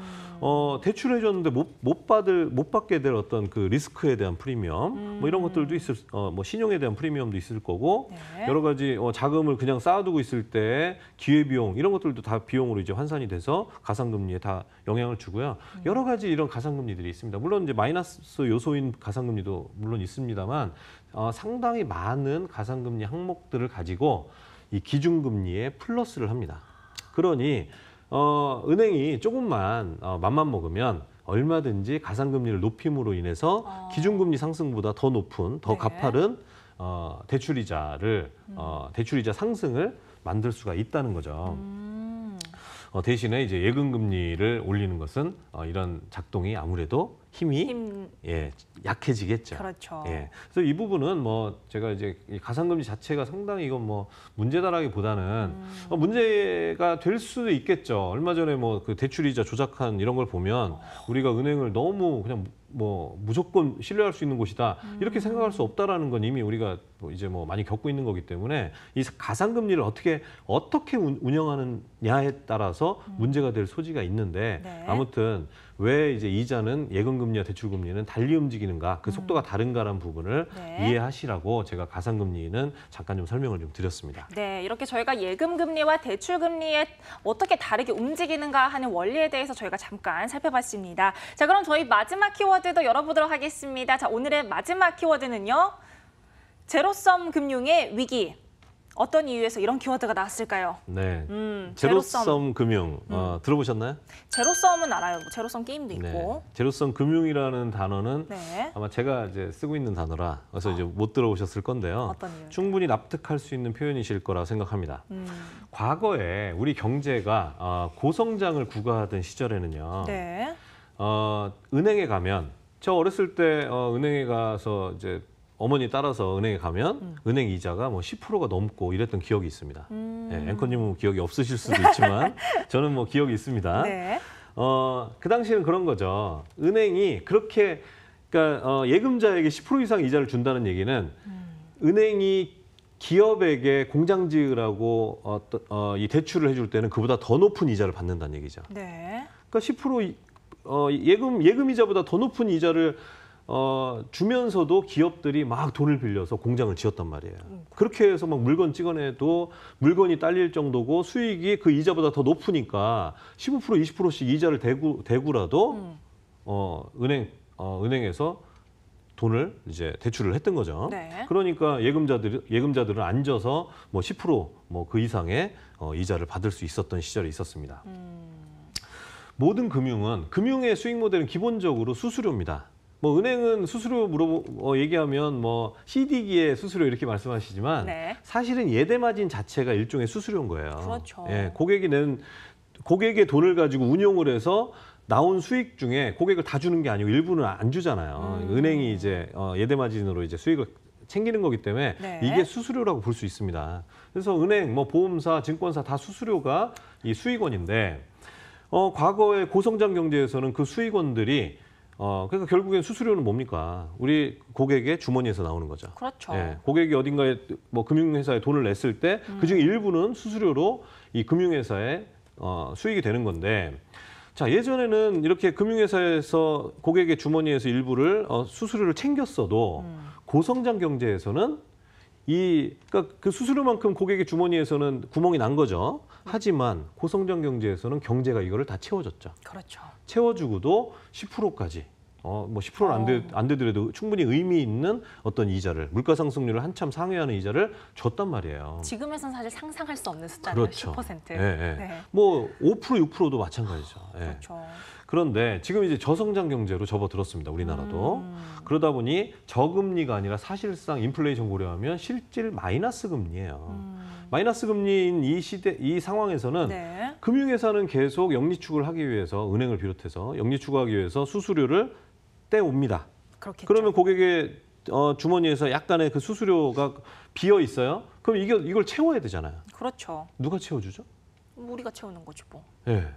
대출해 줬는데 못 받게 될 어떤 그 리스크에 대한 프리미엄 뭐 이런 것들도 있을 뭐 신용에 대한 프리미엄도 있을 거고 네. 여러 가지 자금을 그냥 쌓아두고 있을 때 기회 비용 이런 것들도 다 비용으로 이제 환산이 돼서 가상금리에 다 영향을 주고요. 여러 가지 이런 가상금리들이 있습니다. 물론 이제 마이너스 요소인 가상금리도 물론 있습니다만 상당히 많은 가상금리 항목들을 가지고 이 기준금리에 플러스를 합니다. 그러니 은행이 조금만 맘만 먹으면 얼마든지 가상금리를 높임으로 인해서 기준금리 상승보다 더 높은, 더 네. 가파른 대출이자 상승을 만들 수가 있다는 거죠. 대신에 이제 예금금리를 올리는 것은 이런 작동이 아무래도 힘이 약해지겠죠. 그렇죠. 예. 그래서 이 부분은 뭐 제가 이제 이 가상금리 자체가 상당히 이건 뭐 문제다라기보다는 문제가 될 수도 있겠죠. 얼마 전에 뭐 그 대출이자 조작한 이런 걸 보면 우리가 은행을 너무 그냥 뭐 무조건 신뢰할 수 있는 곳이다 이렇게 생각할 수 없다라는 건 이미 우리가 뭐 이제 뭐 많이 겪고 있는 거기 때문에 이 가상금리를 어떻게 운영하느냐에 따라서 문제가 될 소지가 있는데 네. 아무튼 왜 이제 이자는 예금금리와 대출금리는 달리 움직이는가 그 속도가 다른가라는 부분을 네. 이해하시라고 제가 가상금리는 잠깐 좀 설명을 좀 드렸습니다. 네, 이렇게 저희가 예금금리와 대출금리에 어떻게 다르게 움직이는가 하는 원리에 대해서 저희가 잠깐 살펴봤습니다. 자, 그럼 저희 마지막 키워드도 열어보도록 하겠습니다. 자, 오늘의 마지막 키워드는요. 제로섬 금융의 위기. 어떤 이유에서 이런 키워드가 나왔을까요? 네, 제로섬. 제로섬 금융 들어보셨나요? 제로섬은 알아요. 제로섬 게임도 네, 있고. 제로섬 금융이라는 단어는 네. 아마 제가 이제 쓰고 있는 단어라 그래서 이제 못 들어보셨을 건데요. 어떤 이유? 충분히 납득할 수 있는 표현이실 거라 생각합니다. 과거에 우리 경제가 고성장을 구가하던 시절에는요. 네. 은행에 가면 저 어렸을 때 은행에 가서 이제 어머니 따라서 은행에 가면 은행 이자가 뭐 10%가 넘고 이랬던 기억이 있습니다. 예, 앵커님은 기억이 없으실 수도 있지만 저는 뭐 기억이 있습니다. 네. 그 당시에는 그런 거죠. 은행이 그렇게 그러니까 예금자에게 10% 이상 이자를 준다는 얘기는 은행이 기업에게 공장 지으라고 이 대출을 해줄 때는 그보다 더 높은 이자를 받는다는 얘기죠. 네. 그러니까 10% 예금 이자보다 더 높은 이자를 주면서도 기업들이 막 돈을 빌려서 공장을 지었단 말이에요. 그렇게 해서 막 물건 찍어내도 물건이 딸릴 정도고 수익이 그 이자보다 더 높으니까 15% 20%씩 이자를 대구라도 은행에서 돈을 이제 대출을 했던 거죠. 네. 그러니까 예금자들은 앉아서 뭐 10% 그 이상의 이자를 받을 수 있었던 시절이 있었습니다. 모든 금융의 수익 모델은 기본적으로 수수료입니다. 뭐 은행은 수수료 얘기하면 뭐 CD기의 수수료 이렇게 말씀하시지만 네. 사실은 예대마진 자체가 일종의 수수료인 거예요. 그렇죠. 예, 고객의 돈을 가지고 운용을 해서 나온 수익 중에 고객을 다 주는 게 아니고 일부는 안 주잖아요. 은행이 이제 예대마진으로 이제 수익을 챙기는 거기 때문에 네. 이게 수수료라고 볼 수 있습니다. 그래서 은행, 뭐 보험사, 증권사 다 수수료가 이 수익원인데 과거의 고성장 경제에서는 그 수익원들이 그러니까 결국엔 수수료는 뭡니까? 우리 고객의 주머니에서 나오는 거죠. 그렇죠. 예, 고객이 어딘가에 뭐 금융회사에 돈을 냈을 때 그중에 일부는 수수료로 이 금융회사에 수익이 되는 건데, 자, 예전에는 이렇게 금융회사에서 고객의 주머니에서 일부를 수수료를 챙겼어도 고성장 경제에서는 그러니까 그 수수료만큼 고객의 주머니에서는 구멍이 난 거죠. 하지만 고성장 경제에서는 경제가 이거를 다 채워줬죠. 그렇죠. 채워주고도 10%까지. 뭐 10%는 안 되더라도 충분히 의미 있는 어떤 이자를, 물가 상승률을 한참 상회하는 이자를 줬단 말이에요. 지금에선 사실 상상할 수 없는 숫자네요. 그렇죠. 10%. 예, 예. 네. 뭐 5%, 6%도 마찬가지죠. 예. 그렇죠. 그런데 지금 이제 저성장 경제로 접어들었습니다. 우리나라도. 그러다 보니 저금리가 아니라 사실상 인플레이션 고려하면 실질 마이너스 금리예요. 마이너스 금리인 이 상황에서는 네. 금융회사는 계속 영리축을 하기 위해서, 은행을 비롯해서 영리축하기 위해서 수수료를 떼옵니다. 그렇겠죠. 그러면 고객의 주머니에서 약간의 그 수수료가 비어 있어요. 그럼 이걸 채워야 되잖아요. 그렇죠. 누가 채워주죠? 우리가 채우는 거지 뭐. 예.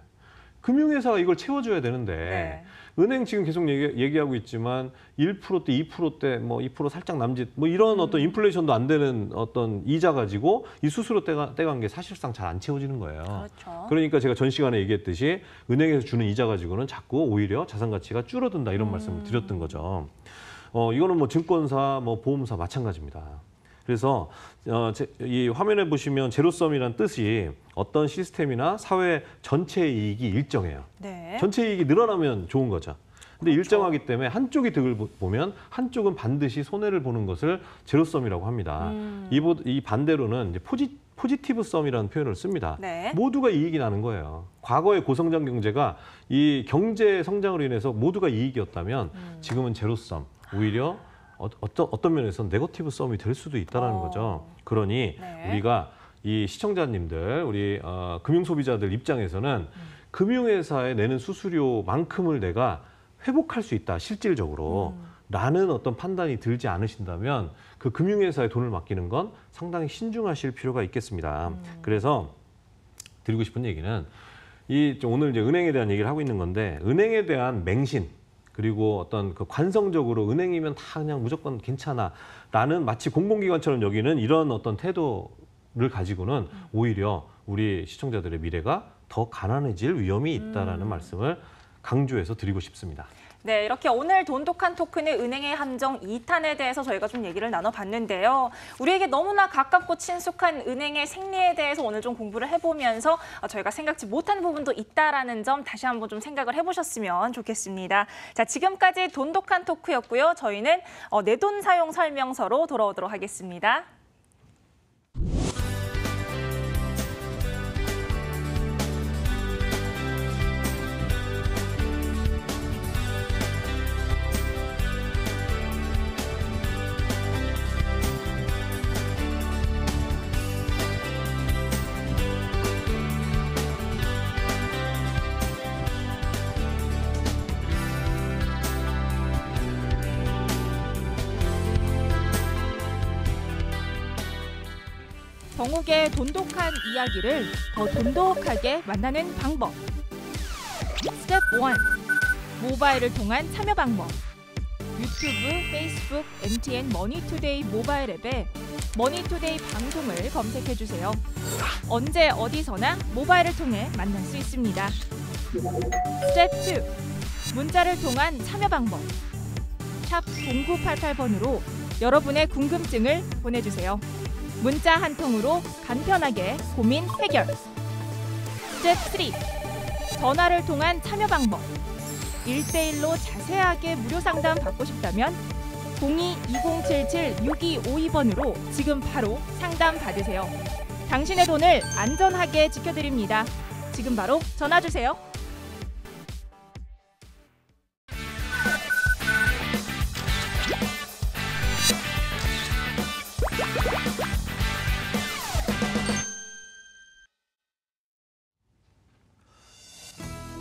금융회사가 이걸 채워줘야 되는데, 네. 은행 지금 계속 얘기하고 있지만 1%대, 2%대, 뭐 2% 살짝 남짓, 뭐 이런 어떤 인플레이션도 안 되는 어떤 이자 가지고 이 수수료 떼간 게 사실상 잘 안 채워지는 거예요. 그렇죠. 그러니까 제가 전 시간에 얘기했듯이 은행에서 주는 이자 가지고는 자꾸 오히려 자산 가치가 줄어든다, 이런 말씀을 드렸던 거죠. 이거는 뭐 증권사, 뭐 보험사 마찬가지입니다. 그래서 이 화면에 보시면 제로섬이라는 뜻이 어떤 시스템이나 사회 전체 이익이 일정해요. 네. 전체 이익이 늘어나면 좋은 거죠. 근데 일정하기 때문에 한쪽이 득을 보면 한쪽은 반드시 손해를 보는 것을 제로섬이라고 합니다. 이 반대로는 이제 포지티브 썸이라는 표현을 씁니다. 네. 모두가 이익이 나는 거예요. 과거의 고성장 경제가 이 경제 성장으로 인해서 모두가 이익이었다면 지금은 제로섬, 오히려 어떤 면에서는 네거티브 썸이 될 수도 있다는 거죠. 그러니 네. 우리가 이 시청자님들, 우리 금융 소비자들 입장에서는 금융회사에 내는 수수료만큼을 내가 회복할 수 있다, 실질적으로. 라는 어떤 판단이 들지 않으신다면 그 금융회사에 돈을 맡기는 건 상당히 신중하실 필요가 있겠습니다. 그래서 드리고 싶은 얘기는 오늘 이제 은행에 대한 얘기를 하고 있는 건데, 은행에 대한 맹신, 그리고 어떤 그 관성적으로 은행이면 다 그냥 무조건 괜찮아라는 마치 공공기관처럼 여기는 이런 어떤 태도를 가지고는 오히려 우리 시청자들의 미래가 더 가난해질 위험이 있다라는 말씀을 강조해서 드리고 싶습니다. 네, 이렇게 오늘 돈독한 토큰의 은행의 함정 2탄에 대해서 저희가 좀 얘기를 나눠봤는데요. 우리에게 너무나 가깝고 친숙한 은행의 생리에 대해서 오늘 좀 공부를 해보면서 저희가 생각지 못한 부분도 있다라는 점 다시 한번 좀 생각을 해보셨으면 좋겠습니다. 자, 지금까지 돈독한 토크였고요. 저희는 내돈 사용 설명서로 돌아오도록 하겠습니다. 정욱의 돈독한 이야기를 더 돈독하게 만나는 방법. 스텝 1. 모바일을 통한 참여 방법. 유튜브, 페이스북, MTN 머니투데이 모바일 앱에 머니투데이 방송을 검색해주세요. 언제 어디서나 모바일을 통해 만날 수 있습니다. 스텝 2. 문자를 통한 참여 방법. 샵 0988번으로 여러분의 궁금증을 보내주세요. 문자 한 통으로 간편하게 고민 해결. 스텝 3. 전화를 통한 참여 방법. 1대1로 자세하게 무료 상담 받고 싶다면 02-2077-6252번으로 지금 바로 상담 받으세요. 당신의 돈을 안전하게 지켜드립니다. 지금 바로 전화 주세요.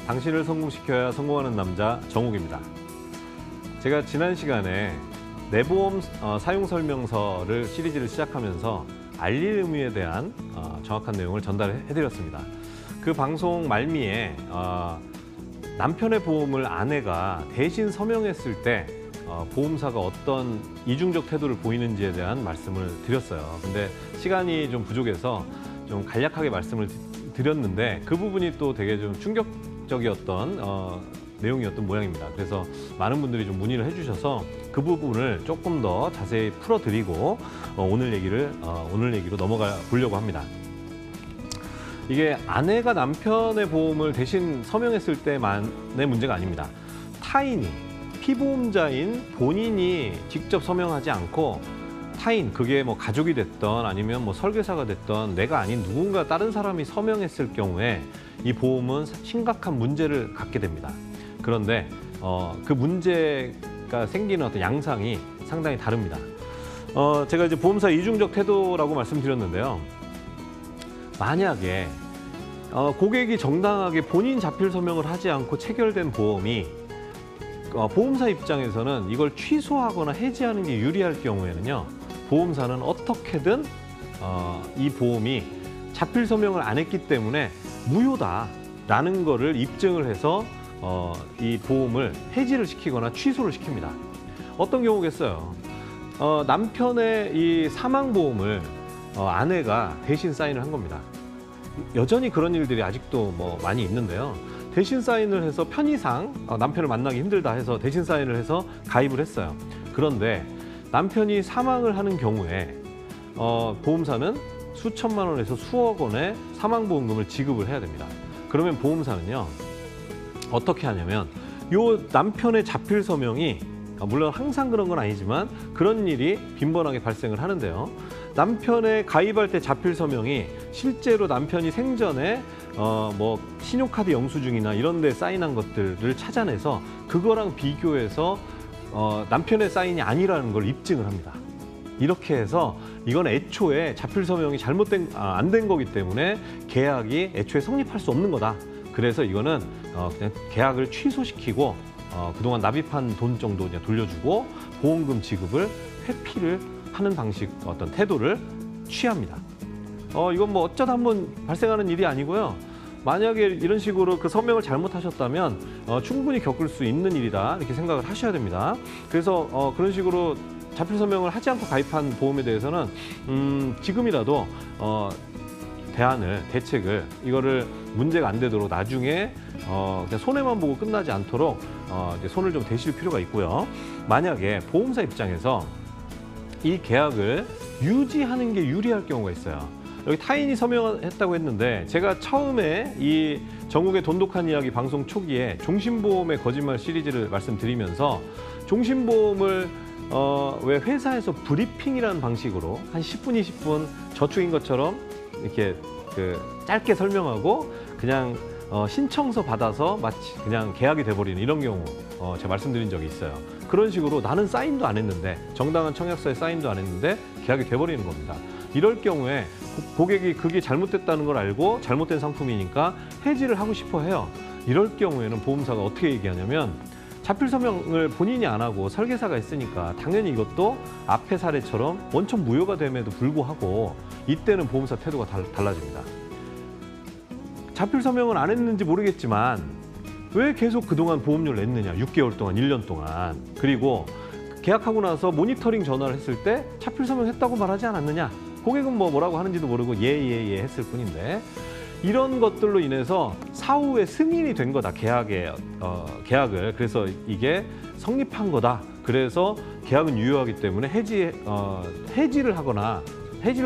당신을 성공시켜야 성공하는 남자 정욱입니다. 제가 지난 시간에 내보험 사용 설명서를 시리즈를 시작하면서 알릴 의무에 대한 정확한 내용을 전달해드렸습니다. 그 방송 말미에 남편의 보험을 아내가 대신 서명했을 때 보험사가 어떤 이중적 태도를 보이는지에 대한 말씀을 드렸어요. 근데 시간이 좀 부족해서 좀 간략하게 말씀을 드렸는데 그 부분이 또 되게 좀 충격적이었던 내용이었던 모양입니다. 그래서 많은 분들이 좀 문의를 해주셔서 그 부분을 조금 더 자세히 풀어드리고 오늘 얘기로 넘어가 보려고 합니다. 이게 아내가 남편의 보험을 대신 서명했을 때만의 문제가 아닙니다. 타인이 피보험자인 본인이 직접 서명하지 않고 타인, 그게 뭐 가족이 됐던 아니면 뭐 설계사가 됐던 내가 아닌 누군가 다른 사람이 서명했을 경우에 이 보험은 심각한 문제를 갖게 됩니다. 그런데 그 문제가 생기는 어떤 양상이 상당히 다릅니다. 제가 이제 보험사 이중적 태도라고 말씀드렸는데요. 만약에 고객이 정당하게 본인 자필 서명을 하지 않고 체결된 보험이 보험사 입장에서는 이걸 취소하거나 해지하는 게 유리할 경우에는요, 보험사는 어떻게든 이 보험이 자필 서명을 안 했기 때문에 무효다라는 거를 입증을 해서 이 보험을 해지를 시키거나 취소를 시킵니다. 어떤 경우겠어요? 남편의 이 사망보험을 아내가 대신 사인을 한 겁니다. 여전히 그런 일들이 아직도 뭐 많이 있는데요. 대신 사인을 해서 편의상 남편을 만나기 힘들다 해서 대신 사인을 해서 가입을 했어요. 그런데 남편이 사망을 하는 경우에 보험사는 수천만 원에서 수억 원의 사망보험금을 지급을 해야 됩니다. 그러면 보험사는요, 어떻게 하냐면 요 남편의 자필 서명이 물론 항상 그런 건 아니지만 그런 일이 빈번하게 발생을 하는데요. 남편의 가입할 때 자필 서명이 실제로 남편이 생전에 뭐 신용카드 영수증이나 이런 데 사인한 것들을 찾아내서 그거랑 비교해서 남편의 사인이 아니라는 걸 입증을 합니다. 이렇게 해서 이건 애초에 자필 서명이 안 된 거기 때문에 계약이 애초에 성립할 수 없는 거다. 그래서 이거는 그냥 계약을 취소시키고 그동안 납입한 돈 정도 그냥 돌려주고 보험금 지급을 회피를 하는 방식, 어떤 태도를 취합니다. 이건 뭐 어쩌다 한번 발생하는 일이 아니고요. 만약에 이런 식으로 그 서명을 잘못하셨다면 충분히 겪을 수 있는 일이다, 이렇게 생각을 하셔야 됩니다. 그래서 그런 식으로 자필 서명을 하지 않고 가입한 보험에 대해서는 지금이라도 대책을 이거를 문제가 안 되도록 나중에 그냥 손해만 보고 끝나지 않도록 이제 손을 좀 대실 필요가 있고요. 만약에 보험사 입장에서 이 계약을 유지하는 게 유리할 경우가 있어요. 여기 타인이 서명했다고 했는데 제가 처음에 이 전국의 돈독한 이야기 방송 초기에 종신보험의 거짓말 시리즈를 말씀드리면서 종신보험을 왜 회사에서 브리핑이라는 방식으로 한 10분, 20분 저축인 것처럼 이렇게 짧게 설명하고 그냥 신청서 받아서 마치 그냥 계약이 돼버리는 이런 경우 제가 말씀드린 적이 있어요. 그런 식으로 나는 사인도 안 했는데, 정당한 청약서에 사인도 안 했는데 계약이 돼버리는 겁니다. 이럴 경우에 고객이 그게 잘못됐다는 걸 알고 잘못된 상품이니까 해지를 하고 싶어 해요. 이럴 경우에는 보험사가 어떻게 얘기하냐면 자필 서명을 본인이 안 하고 설계사가 했으니까 당연히 이것도 앞의 사례처럼 원천 무효가 됨에도 불구하고 이때는 보험사 태도가 달라집니다. 자필 서명을 안 했는지 모르겠지만 왜 계속 그동안 보험료를 냈느냐, 6개월 동안, 1년 동안. 그리고 계약하고 나서 모니터링 전화를 했을 때 자필 서명했다고 말하지 않았느냐, 고객은 뭐라고 하는지도 모르고 예 했을 뿐인데, 이런 것들로 인해서 사후에 승인이 된 거다, 계약을. 그래서 이게 성립한 거다. 그래서 계약은 유효하기 때문에 해지를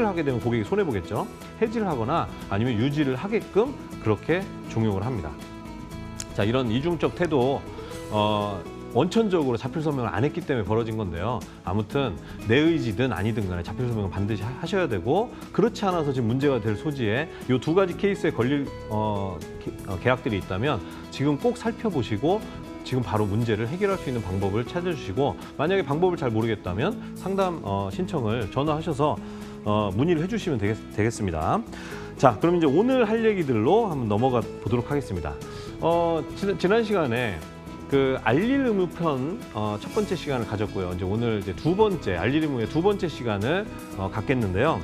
하게 되면 고객이 손해보겠죠. 해지를 하거나 아니면 유지를 하게끔 그렇게 종용을 합니다. 자, 이런 이중적 태도, 원천적으로 자필 서명을 안 했기 때문에 벌어진 건데요. 아무튼 내 의지든 아니든 간에 자필 서명은 반드시 하셔야 되고, 그렇지 않아서 지금 문제가 될 소지에 이 두 가지 케이스에 걸릴 계약들이 있다면 지금 꼭 살펴보시고 지금 바로 문제를 해결할 수 있는 방법을 찾아주시고, 만약에 방법을 잘 모르겠다면 상담 신청을 전화하셔서 문의를 해주시면 되겠습니다. 자, 그럼 이제 오늘 할 얘기들로 한번 넘어가 보도록 하겠습니다. 지난 시간에 그 알릴 의무편 첫 번째 시간을 가졌고요. 이제 오늘 이제 알릴 의무의 두 번째 시간을 갖겠는데요.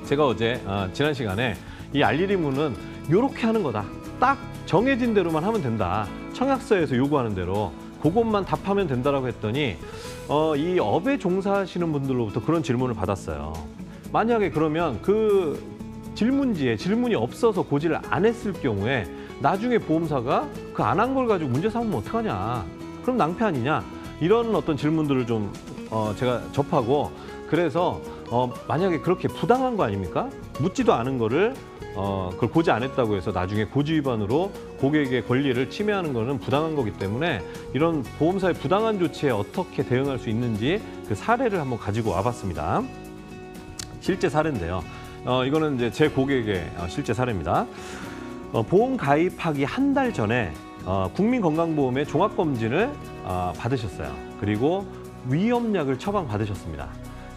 제가 어제 지난 시간에 이 알릴 의무는 이렇게 하는 거다, 딱 정해진 대로만 하면 된다. 청약서에서 요구하는 대로 그것만 답하면 된다라고 했더니 이 업에 종사하시는 분들로부터 그런 질문을 받았어요. 만약에 그러면 그 질문지에 질문이 없어서 고지를 안 했을 경우에 나중에 보험사가 그 안 한 걸 가지고 문제 삼으면 어떡하냐. 그럼 낭패 아니냐. 이런 어떤 질문들을 좀 제가 접하고 그래서 만약에 그렇게 부당한 거 아닙니까? 묻지도 않은 거를 그걸 고지 안 했다고 해서 나중에 고지 위반으로 고객의 권리를 침해하는 거는 부당한 거기 때문에 이런 보험사의 부당한 조치에 어떻게 대응할 수 있는지 그 사례를 한번 가지고 와봤습니다. 실제 사례인데요. 이거는 이제 제 고객의 실제 사례입니다. 보험 가입하기 한 달 전에 국민건강보험의 종합검진을 받으셨어요. 그리고 위험약을 처방받으셨습니다.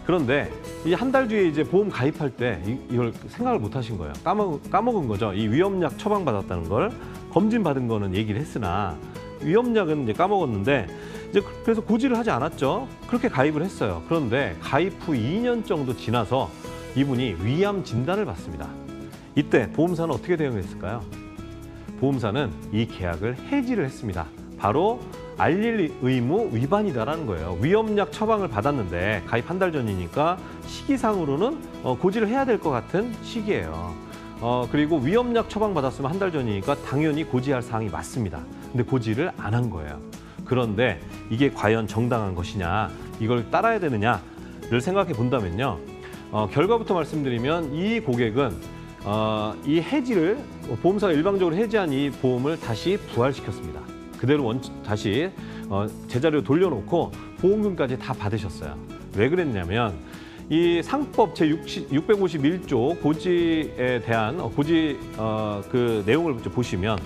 그런데 이 한 달 뒤에 이제 보험 가입할 때 이걸 생각을 못 하신 거예요. 까먹은 거죠. 이 위험약 처방받았다는 걸 검진 받은 거는 얘기를 했으나 위험약은 이제 까먹었는데 이제 그래서 고지를 하지 않았죠. 그렇게 가입을 했어요. 그런데 가입 후 2년 정도 지나서 이분이 위암 진단을 받습니다. 이때 보험사는 어떻게 대응했을까요? 보험사는 이 계약을 해지를 했습니다. 바로 알릴 의무 위반이다라는 거예요. 위험약 처방을 받았는데 가입 한 달 전이니까 시기상으로는 고지를 해야 될 것 같은 시기예요. 그리고 위험약 처방 받았으면 한 달 전이니까 당연히 고지할 사항이 맞습니다. 근데 고지를 안 한 거예요. 그런데 이게 과연 정당한 것이냐, 이걸 따라야 되느냐를 생각해 본다면요. 결과부터 말씀드리면 이 고객은 이 해지를 보험사가 일방적으로 해지한 이 보험을 다시 부활시켰습니다. 그대로 다시 제자리로 돌려놓고 보험금까지 다 받으셨어요. 왜 그랬냐면 이 상법 제651조 고지에 대한 고지 그 내용을 보시면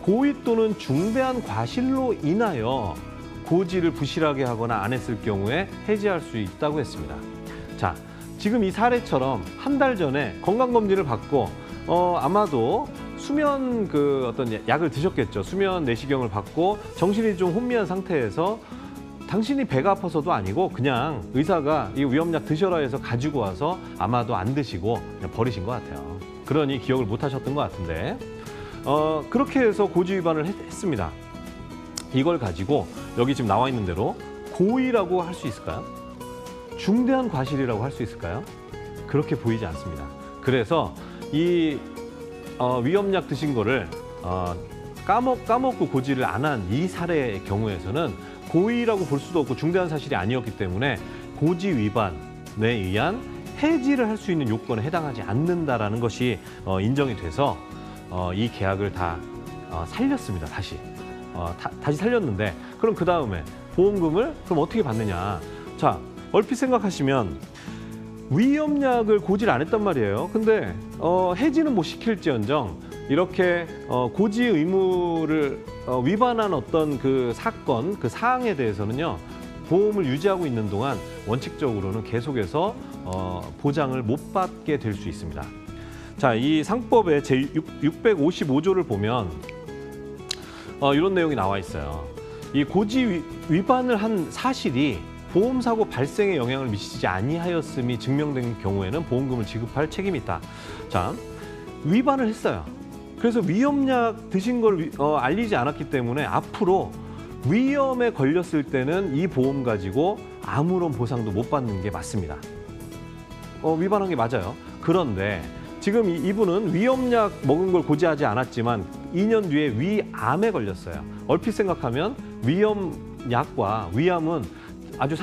고의 또는 중대한 과실로 인하여 고지를 부실하게 하거나 안 했을 경우에 해지할 수 있다고 했습니다. 자, 지금 이 사례처럼 한 달 전에 건강검진을 받고 아마도 수면 어떤 약을 드셨겠죠. 수면 내시경을 받고 정신이 좀 혼미한 상태에서 당신이 배가 아파서도 아니고 그냥 의사가 이 위험약 드셔라 해서 가지고 와서 아마도 안 드시고 그냥 버리신 것 같아요. 그러니 기억을 못 하셨던 것 같은데 그렇게 해서 고지 위반을 했습니다. 이걸 가지고 여기 지금 나와 있는 대로 고의라고 할 수 있을까요? 중대한 과실이라고 할 수 있을까요? 그렇게 보이지 않습니다. 그래서 이 위험약 드신 거를 까먹고 고지를 안 한 이 사례의 경우에서는 고의라고 볼 수도 없고 중대한 사실이 아니었기 때문에 고지 위반에 의한 해지를 할 수 있는 요건에 해당하지 않는다라는 것이 인정이 돼서 이 계약을 다 살렸습니다. 다시 살렸는데 그럼 그 다음에 보험금을 그럼 어떻게 받느냐? 자, 얼핏 생각하시면 위험약을 고지를 안 했단 말이에요. 근데 해지는 못 시킬지언정 이렇게 고지 의무를 위반한 어떤 그 사건, 그 사항에 대해서는요. 보험을 유지하고 있는 동안 원칙적으로는 계속해서 보장을 못 받게 될 수 있습니다. 자, 이 상법의 제655조를 보면 이런 내용이 나와 있어요. 이 고지 위반을 한 사실이 보험사고 발생에 영향을 미치지 아니하였음이 증명된 경우에는 보험금을 지급할 책임이 있다. 자, 위반을 했어요. 그래서 위험약 드신 걸 알리지 않았기 때문에 앞으로 위험에 걸렸을 때는 이 보험 가지고 아무런 보상도 못 받는 게 맞습니다. 위반한 게 맞아요. 그런데 지금 이분은 위험약 먹은 걸 고지하지 않았지만 2년 뒤에 위암에 걸렸어요. 얼핏 생각하면 위험약과 위암은 아주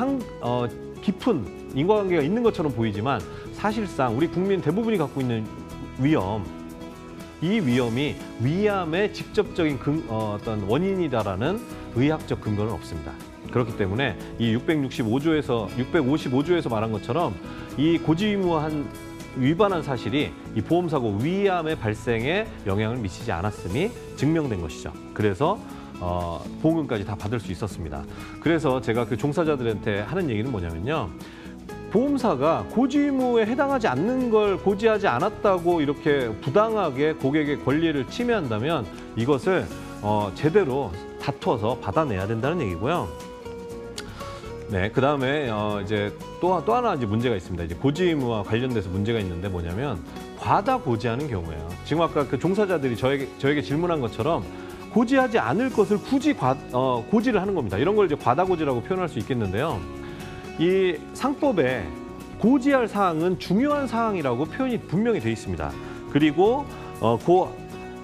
깊은 인과관계가 있는 것처럼 보이지만 사실상 우리 국민 대부분이 갖고 있는 위험, 이 위험이 위암의 직접적인 어떤 원인이다라는 의학적 근거는 없습니다. 그렇기 때문에 이 655조에서 말한 것처럼 이 고지 의무한 위반한 사실이 이 보험사고 위암의 발생에 영향을 미치지 않았음이 증명된 것이죠. 그래서 보험금까지 다 받을 수 있었습니다. 그래서 제가 그 종사자들한테 하는 얘기는 뭐냐면요. 보험사가 고지 의무에 해당하지 않는 걸 고지하지 않았다고 이렇게 부당하게 고객의 권리를 침해한다면 이것을 제대로 다투어서 받아내야 된다는 얘기고요. 네, 그 다음에 이제 또 하나 이제 문제가 있습니다. 이제 고지 의무와 관련돼서 문제가 있는데 뭐냐면 과다 고지하는 경우예요. 지금 아까 그 종사자들이 저에게 질문한 것처럼 고지하지 않을 것을 굳이 고지를 하는 겁니다. 이런 걸 이제 과다 고지라고 표현할 수 있겠는데요. 이 상법에 고지할 사항은 중요한 사항이라고 표현이 분명히 돼 있습니다. 그리고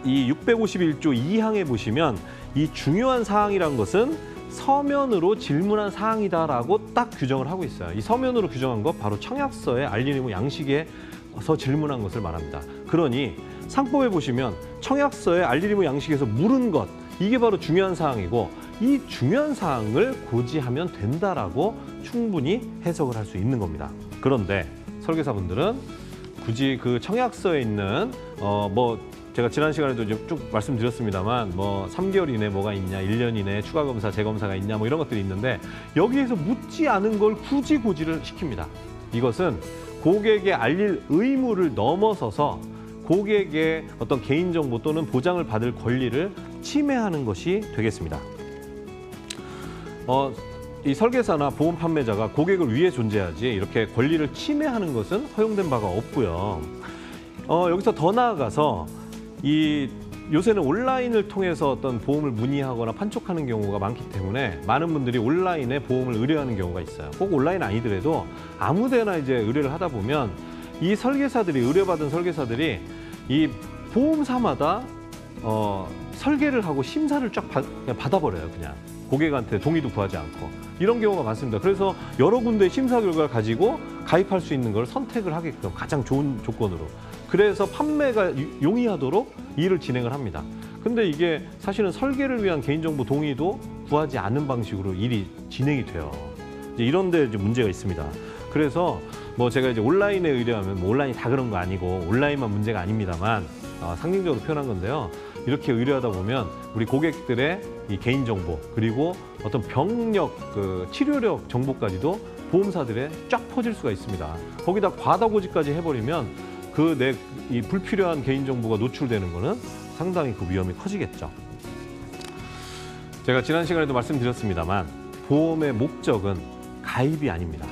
이 651조 2항에 보시면 이 중요한 사항이란 것은 서면으로 질문한 사항이다라고 딱 규정을 하고 있어요. 이 서면으로 규정한 것 바로 청약서의 알릴 의무 양식에서 질문한 것을 말합니다. 그러니 상법에 보시면 청약서의 알릴 의무 양식에서 물은 것, 이게 바로 중요한 사항이고 이 중요한 사항을 고지하면 된다라고 충분히 해석을 할 수 있는 겁니다. 그런데 설계사분들은 굳이 그 청약서에 있는 제가 지난 시간에도 쭉 말씀드렸습니다만 3개월 이내 뭐가 있냐, 1년 이내 추가 검사, 재검사가 있냐 이런 것들이 있는데 여기에서 묻지 않은 걸 굳이 고지를 시킵니다. 이것은 고객의 알릴 의무를 넘어서서 고객의 어떤 개인정보 또는 보장을 받을 권리를 침해하는 것이 되겠습니다. 이 설계사나 보험 판매자가 고객을 위해 존재하지 이렇게 권리를 침해하는 것은 허용된 바가 없고요. 여기서 더 나아가서 요새는 온라인을 통해서 어떤 보험을 문의하거나 판촉하는 경우가 많기 때문에 많은 분들이 온라인에 보험을 의뢰하는 경우가 있어요. 꼭 온라인 아니더라도 아무데나 이제 의뢰를 하다 보면 이 설계사들이 의뢰받은 설계사들이 이 보험사마다 설계를 하고 심사를 쫙 받아버려요. 그냥 고객한테 동의도 구하지 않고 이런 경우가 많습니다. 그래서 여러 군데 심사 결과를 가지고 가입할 수 있는 걸 선택을 하게끔 가장 좋은 조건으로, 그래서 판매가 용이하도록 일을 진행을 합니다. 근데 이게 사실은 설계를 위한 개인정보 동의도 구하지 않는 방식으로 일이 진행이 돼요. 이런 데 이제 문제가 있습니다. 그래서 제가 이제 온라인에 의뢰하면 온라인이 다 그런 거 아니고 온라인만 문제가 아닙니다만 상징적으로 표현한 건데요. 이렇게 의뢰하다 보면 우리 고객들의 이 개인정보 그리고 어떤 병력, 치료력 정보까지도 보험사들에 쫙 퍼질 수가 있습니다. 거기다 과다 고지까지 해버리면 이 불필요한 개인정보가 노출되는 거는 상당히 그 위험이 커지겠죠. 제가 지난 시간에도 말씀드렸습니다만 보험의 목적은 가입이 아닙니다.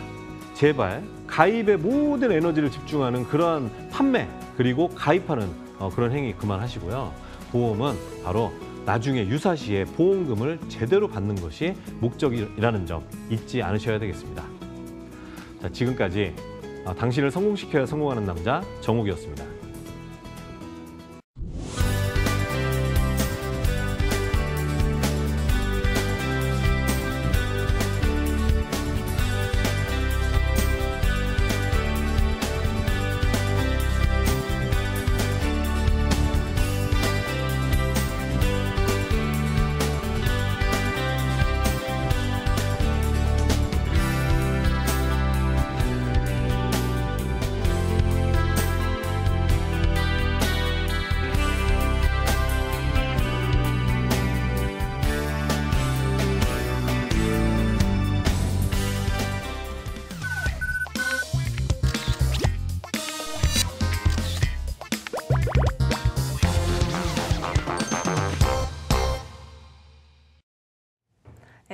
제발 가입에 모든 에너지를 집중하는 그러한 판매 그리고 가입하는 그런 행위 그만하시고요. 보험은 바로 나중에 유사시에 보험금을 제대로 받는 것이 목적이라는 점 잊지 않으셔야 되겠습니다. 자, 지금까지 당신을 성공시켜야 성공하는 남자 정욱이었습니다.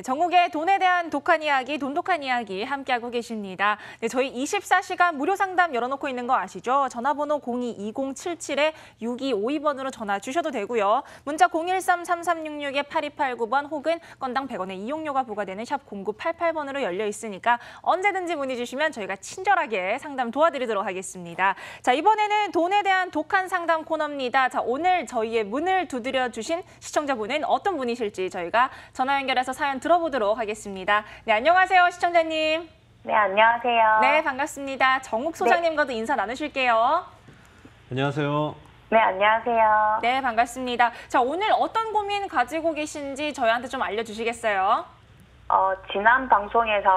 정욱의 돈에 대한 독한 이야기, 돈독한 이야기 함께하고 계십니다. 네, 저희 24시간 무료 상담 열어놓고 있는 거 아시죠? 전화번호 02-2077-6252번으로 전화 주셔도 되고요. 문자 013-3366-8289번 혹은 건당 100원의 이용료가 부과되는 샵 0988번으로 열려 있으니까 언제든지 문의 주시면 저희가 친절하게 상담 도와드리도록 하겠습니다. 자, 이번에는 돈에 대한 독한 상담 코너입니다. 자, 오늘 저희의 문을 두드려 주신 시청자분은 어떤 분이실지 저희가 전화 연결해서 사연 들어보도록 하겠습니다. 네, 안녕하세요, 시청자님. 네, 안녕하세요. 네, 반갑습니다. 정욱 소장님과도 인사 나누실게요. 안녕하세요. 네, 안녕하세요. 네, 반갑습니다. 자, 오늘 어떤 고민 가지고 계신지 저희한테 좀 알려주시겠어요? 지난 방송에서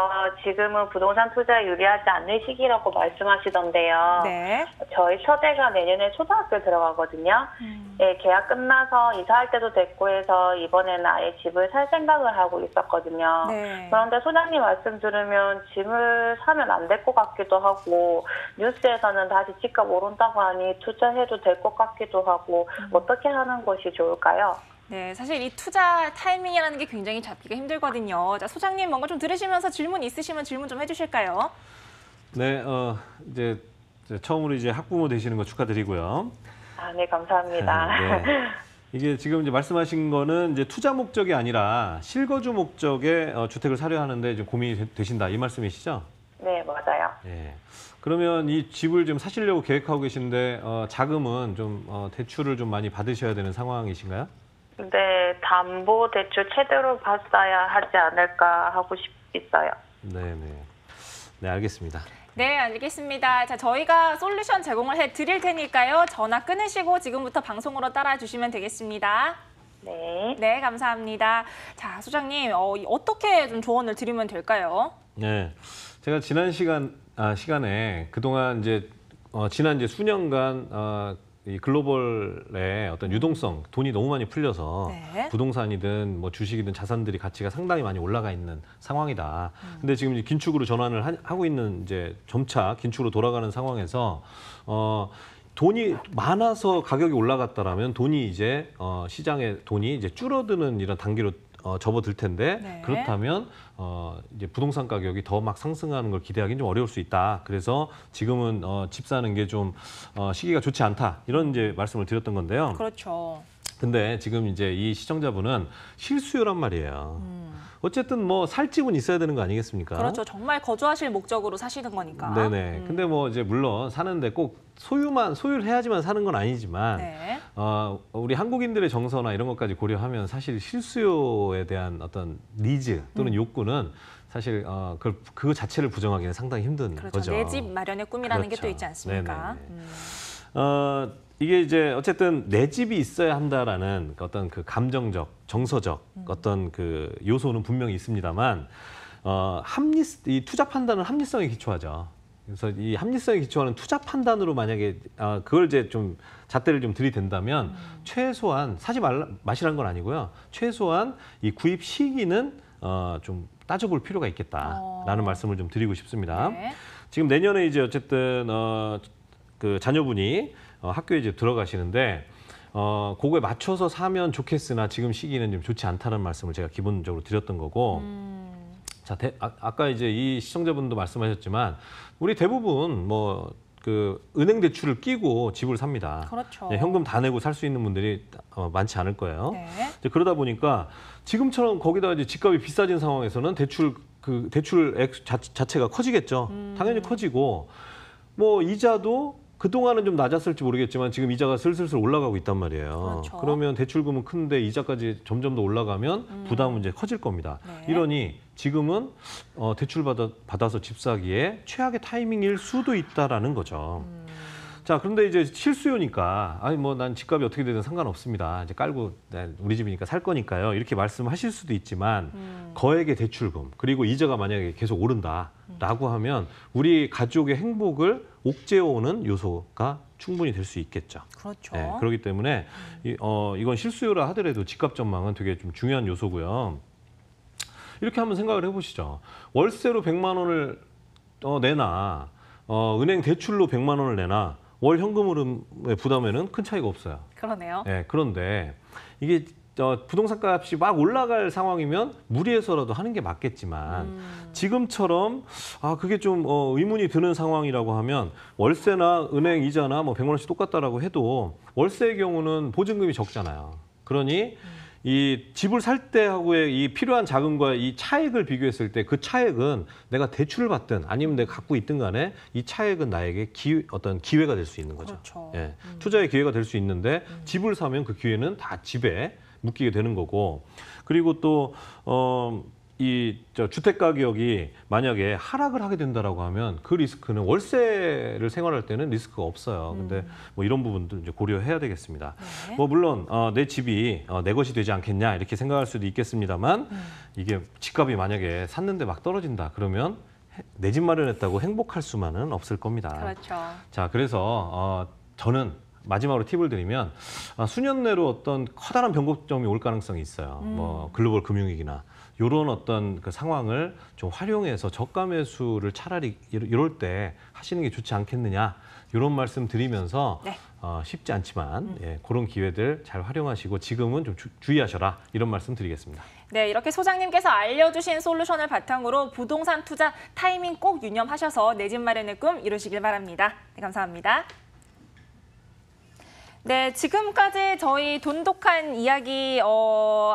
지금은 부동산 투자에 유리하지 않는 시기라고 말씀하시던데요. 네. 저희 처제가 내년에 초등학교 들어가거든요. 예, 계약 끝나서 이사할 때도 됐고 해서 이번에는 아예 집을 살 생각을 하고 있었거든요. 네. 그런데 소장님 말씀 들으면 집을 사면 안 될 것 같기도 하고 뉴스에서는 다시 집값 오른다고 하니 투자해도 될 것 같기도 하고 어떻게 하는 것이 좋을까요? 네, 사실 이 투자 타이밍이라는 게 굉장히 잡기가 힘들거든요. 자, 소장님 뭔가 좀 들으시면서 질문 있으시면 질문 좀 해주실까요? 네, 이제 처음으로 이제 학부모 되시는 거 축하드리고요. 아, 네, 감사합니다. 네. 이게 지금 이제 말씀하신 거는 이제 투자 목적이 아니라 실거주 목적의 주택을 사려 하는데 이제 고민이 되신다 이 말씀이시죠? 네, 맞아요. 예. 그러면 이 집을 좀 사시려고 계획하고 계신데 자금은 좀 대출을 좀 많이 받으셔야 되는 상황이신가요? 근데 담보 대출 제대로 받아야 하지 않을까 하고 있어요. 네네. 네, 알겠습니다. 네, 알겠습니다. 자, 저희가 솔루션 제공을 해드릴 테니까요. 전화 끊으시고 지금부터 방송으로 따라 주시면 되겠습니다. 네. 네, 감사합니다. 자, 소장님, 어떻게 좀 조언을 드리면 될까요? 네, 제가 지난 시간에 그동안 이제 지난 이제 수년간 이 글로벌의 어떤 유동성, 돈이 너무 많이 풀려서 네. 부동산이든 뭐 주식이든 자산들이 가치가 상당히 많이 올라가 있는 상황이다. 근데 지금 이제 긴축으로 전환을 하고 있는 이제 점차 긴축으로 돌아가는 상황에서 돈이 많아서 가격이 올라갔다라면 돈이 이제 시장의 돈이 이제 줄어드는 이런 단계로 접어들 텐데 네. 그렇다면 이제 부동산 가격이 더 막 상승하는 걸 기대하기는 좀 어려울 수 있다. 그래서 지금은 집 사는 게 좀 시기가 좋지 않다. 이런 이제 말씀을 드렸던 건데요. 그렇죠. 근데 지금 이제 이 시청자분은 실수요란 말이에요. 어쨌든 뭐 살 집은 있어야 되는 거 아니겠습니까? 그렇죠. 정말 거주하실 목적으로 사시는 거니까. 네네. 근데 뭐 이제 물론 사는데 꼭 소유를 해야지만 사는 건 아니지만 네. 우리 한국인들의 정서나 이런 것까지 고려하면 사실 실수요에 대한 어떤 니즈 또는 욕구는 사실 그 자체를 부정하기는 상당히 힘든 그렇죠. 거죠. 내 집 마련의 꿈이라는 게 또 그렇죠. 있지 않습니까? 네네네. 이게 이제 어쨌든 내 집이 있어야 한다라는 어떤 그 감정적, 정서적 어떤 그 요소는 분명히 있습니다만 이 투자 판단은 합리성에 기초하죠. 그래서 이 합리성에 기초하는 투자 판단으로 만약에 그걸 이제 좀 잣대를 좀 들이댄다면 최소한 사지 마시라는 건 아니고요. 최소한 이 구입 시기는 좀 따져볼 필요가 있겠다라는 말씀을 좀 드리고 싶습니다. 네. 지금 내년에 이제 어쨌든 그 자녀분이 학교에 이제 들어가시는데 그거에 맞춰서 사면 좋겠으나 지금 시기는 좀 좋지 않다는 말씀을 제가 기본적으로 드렸던 거고. 자, 아까 이제 이 시청자분도 말씀하셨지만 우리 대부분 뭐 그 은행 대출을 끼고 집을 sab니다. 그렇죠. 네, 현금 다 내고 살 수 있는 분들이 많지 않을 거예요. 네. 이제 그러다 보니까 지금처럼 거기다 이제 집값이 비싸진 상황에서는 대출액 자체가 커지겠죠. 당연히 커지고 뭐 이자도 그동안은 좀 낮았을지 모르겠지만 지금 이자가 슬슬 올라가고 있단 말이에요. 그렇죠. 그러면 대출금은 큰데 이자까지 점점 더 올라가면 부담은 이제 커질 겁니다. 네. 이러니 지금은 대출 받아서 집 사기에 최악의 타이밍일 수도 있다라는 거죠. 자, 그런데 이제 실수요니까 아니 뭐 난 집값이 어떻게 되든 상관없습니다. 이제 깔고 우리 집이니까 살 거니까요. 이렇게 말씀하실 수도 있지만 거액의 대출금 그리고 이자가 만약에 계속 오른다라고 하면 우리 가족의 행복을 옥죄어오는 요소가 충분히 될 수 있겠죠. 그렇죠. 네, 그렇기 때문에 이건 실수요라 하더라도 집값 전망은 되게 좀 중요한 요소고요. 이렇게 한번 생각을 해보시죠. 월세로 100만 원을 내나 은행 대출로 100만 원을 내나 월 현금으로의 부담에는 큰 차이가 없어요. 그러네요. 네, 그런데 이게 부동산 값이 막 올라갈 상황이면 무리해서라도 하는 게 맞겠지만 지금처럼 그게 좀 의문이 드는 상황이라고 하면 월세나 은행 이자나 뭐 100만 원씩 똑같다라고 해도 월세의 경우는 보증금이 적잖아요. 그러니 이 집을 살 때하고의 이 필요한 자금과 이 차액을 비교했을 때 그 차액은 내가 대출을 받든 아니면 내가 갖고 있든 간에 이 차액은 나에게 어떤 기회가 될 수 있는 거죠. 그렇죠. 예, 투자의 기회가 될 수 있는데 집을 사면 그 기회는 다 집에 묶이게 되는 거고 그리고 또 주택 가격이 만약에 하락을 하게 된다라고 하면 그 리스크는 월세를 생활할 때는 리스크가 없어요. 근데 뭐 이런 부분도 이제 고려해야 되겠습니다. 네. 뭐 물론 내 집이 내 것이 되지 않겠냐 이렇게 생각할 수도 있겠습니다만 이게 집값이 만약에 샀는데 막 떨어진다 그러면 내 집 마련했다고 행복할 수만은 없을 겁니다. 그렇죠. 자, 그래서 저는 마지막으로 팁을 드리면 수년 내로 어떤 커다란 변곡점이 올 가능성이 있어요. 뭐 글로벌 금융위기나 이런 어떤 그 상황을 좀 활용해서 저가 매수를 차라리 이럴 때 하시는 게 좋지 않겠느냐 이런 말씀 드리면서 네. 쉽지 않지만 예, 그런 기회들 잘 활용하시고 지금은 좀 주의하셔라 이런 말씀 드리겠습니다. 네, 이렇게 소장님께서 알려주신 솔루션을 바탕으로 부동산 투자 타이밍 꼭 유념하셔서 내 집 마련의 꿈 이루시길 바랍니다. 네, 감사합니다. 네, 지금까지 저희 돈독한 이야기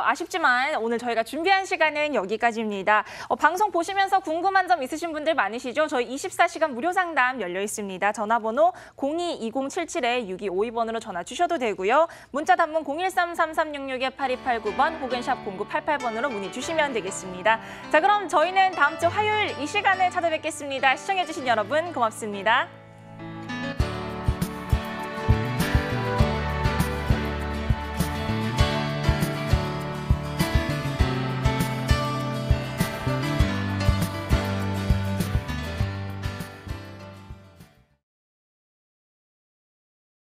아쉽지만 오늘 저희가 준비한 시간은 여기까지입니다. 방송 보시면서 궁금한 점 있으신 분들 많으시죠? 저희 24시간 무료 상담 열려 있습니다. 전화번호 02-2077-6252번으로 전화 주셔도 되고요. 문자 단문 013-3366-8289번 혹은 샵 0988번으로 문의 주시면 되겠습니다. 자, 그럼 저희는 다음 주 화요일 이 시간에 찾아뵙겠습니다. 시청해주신 여러분 고맙습니다.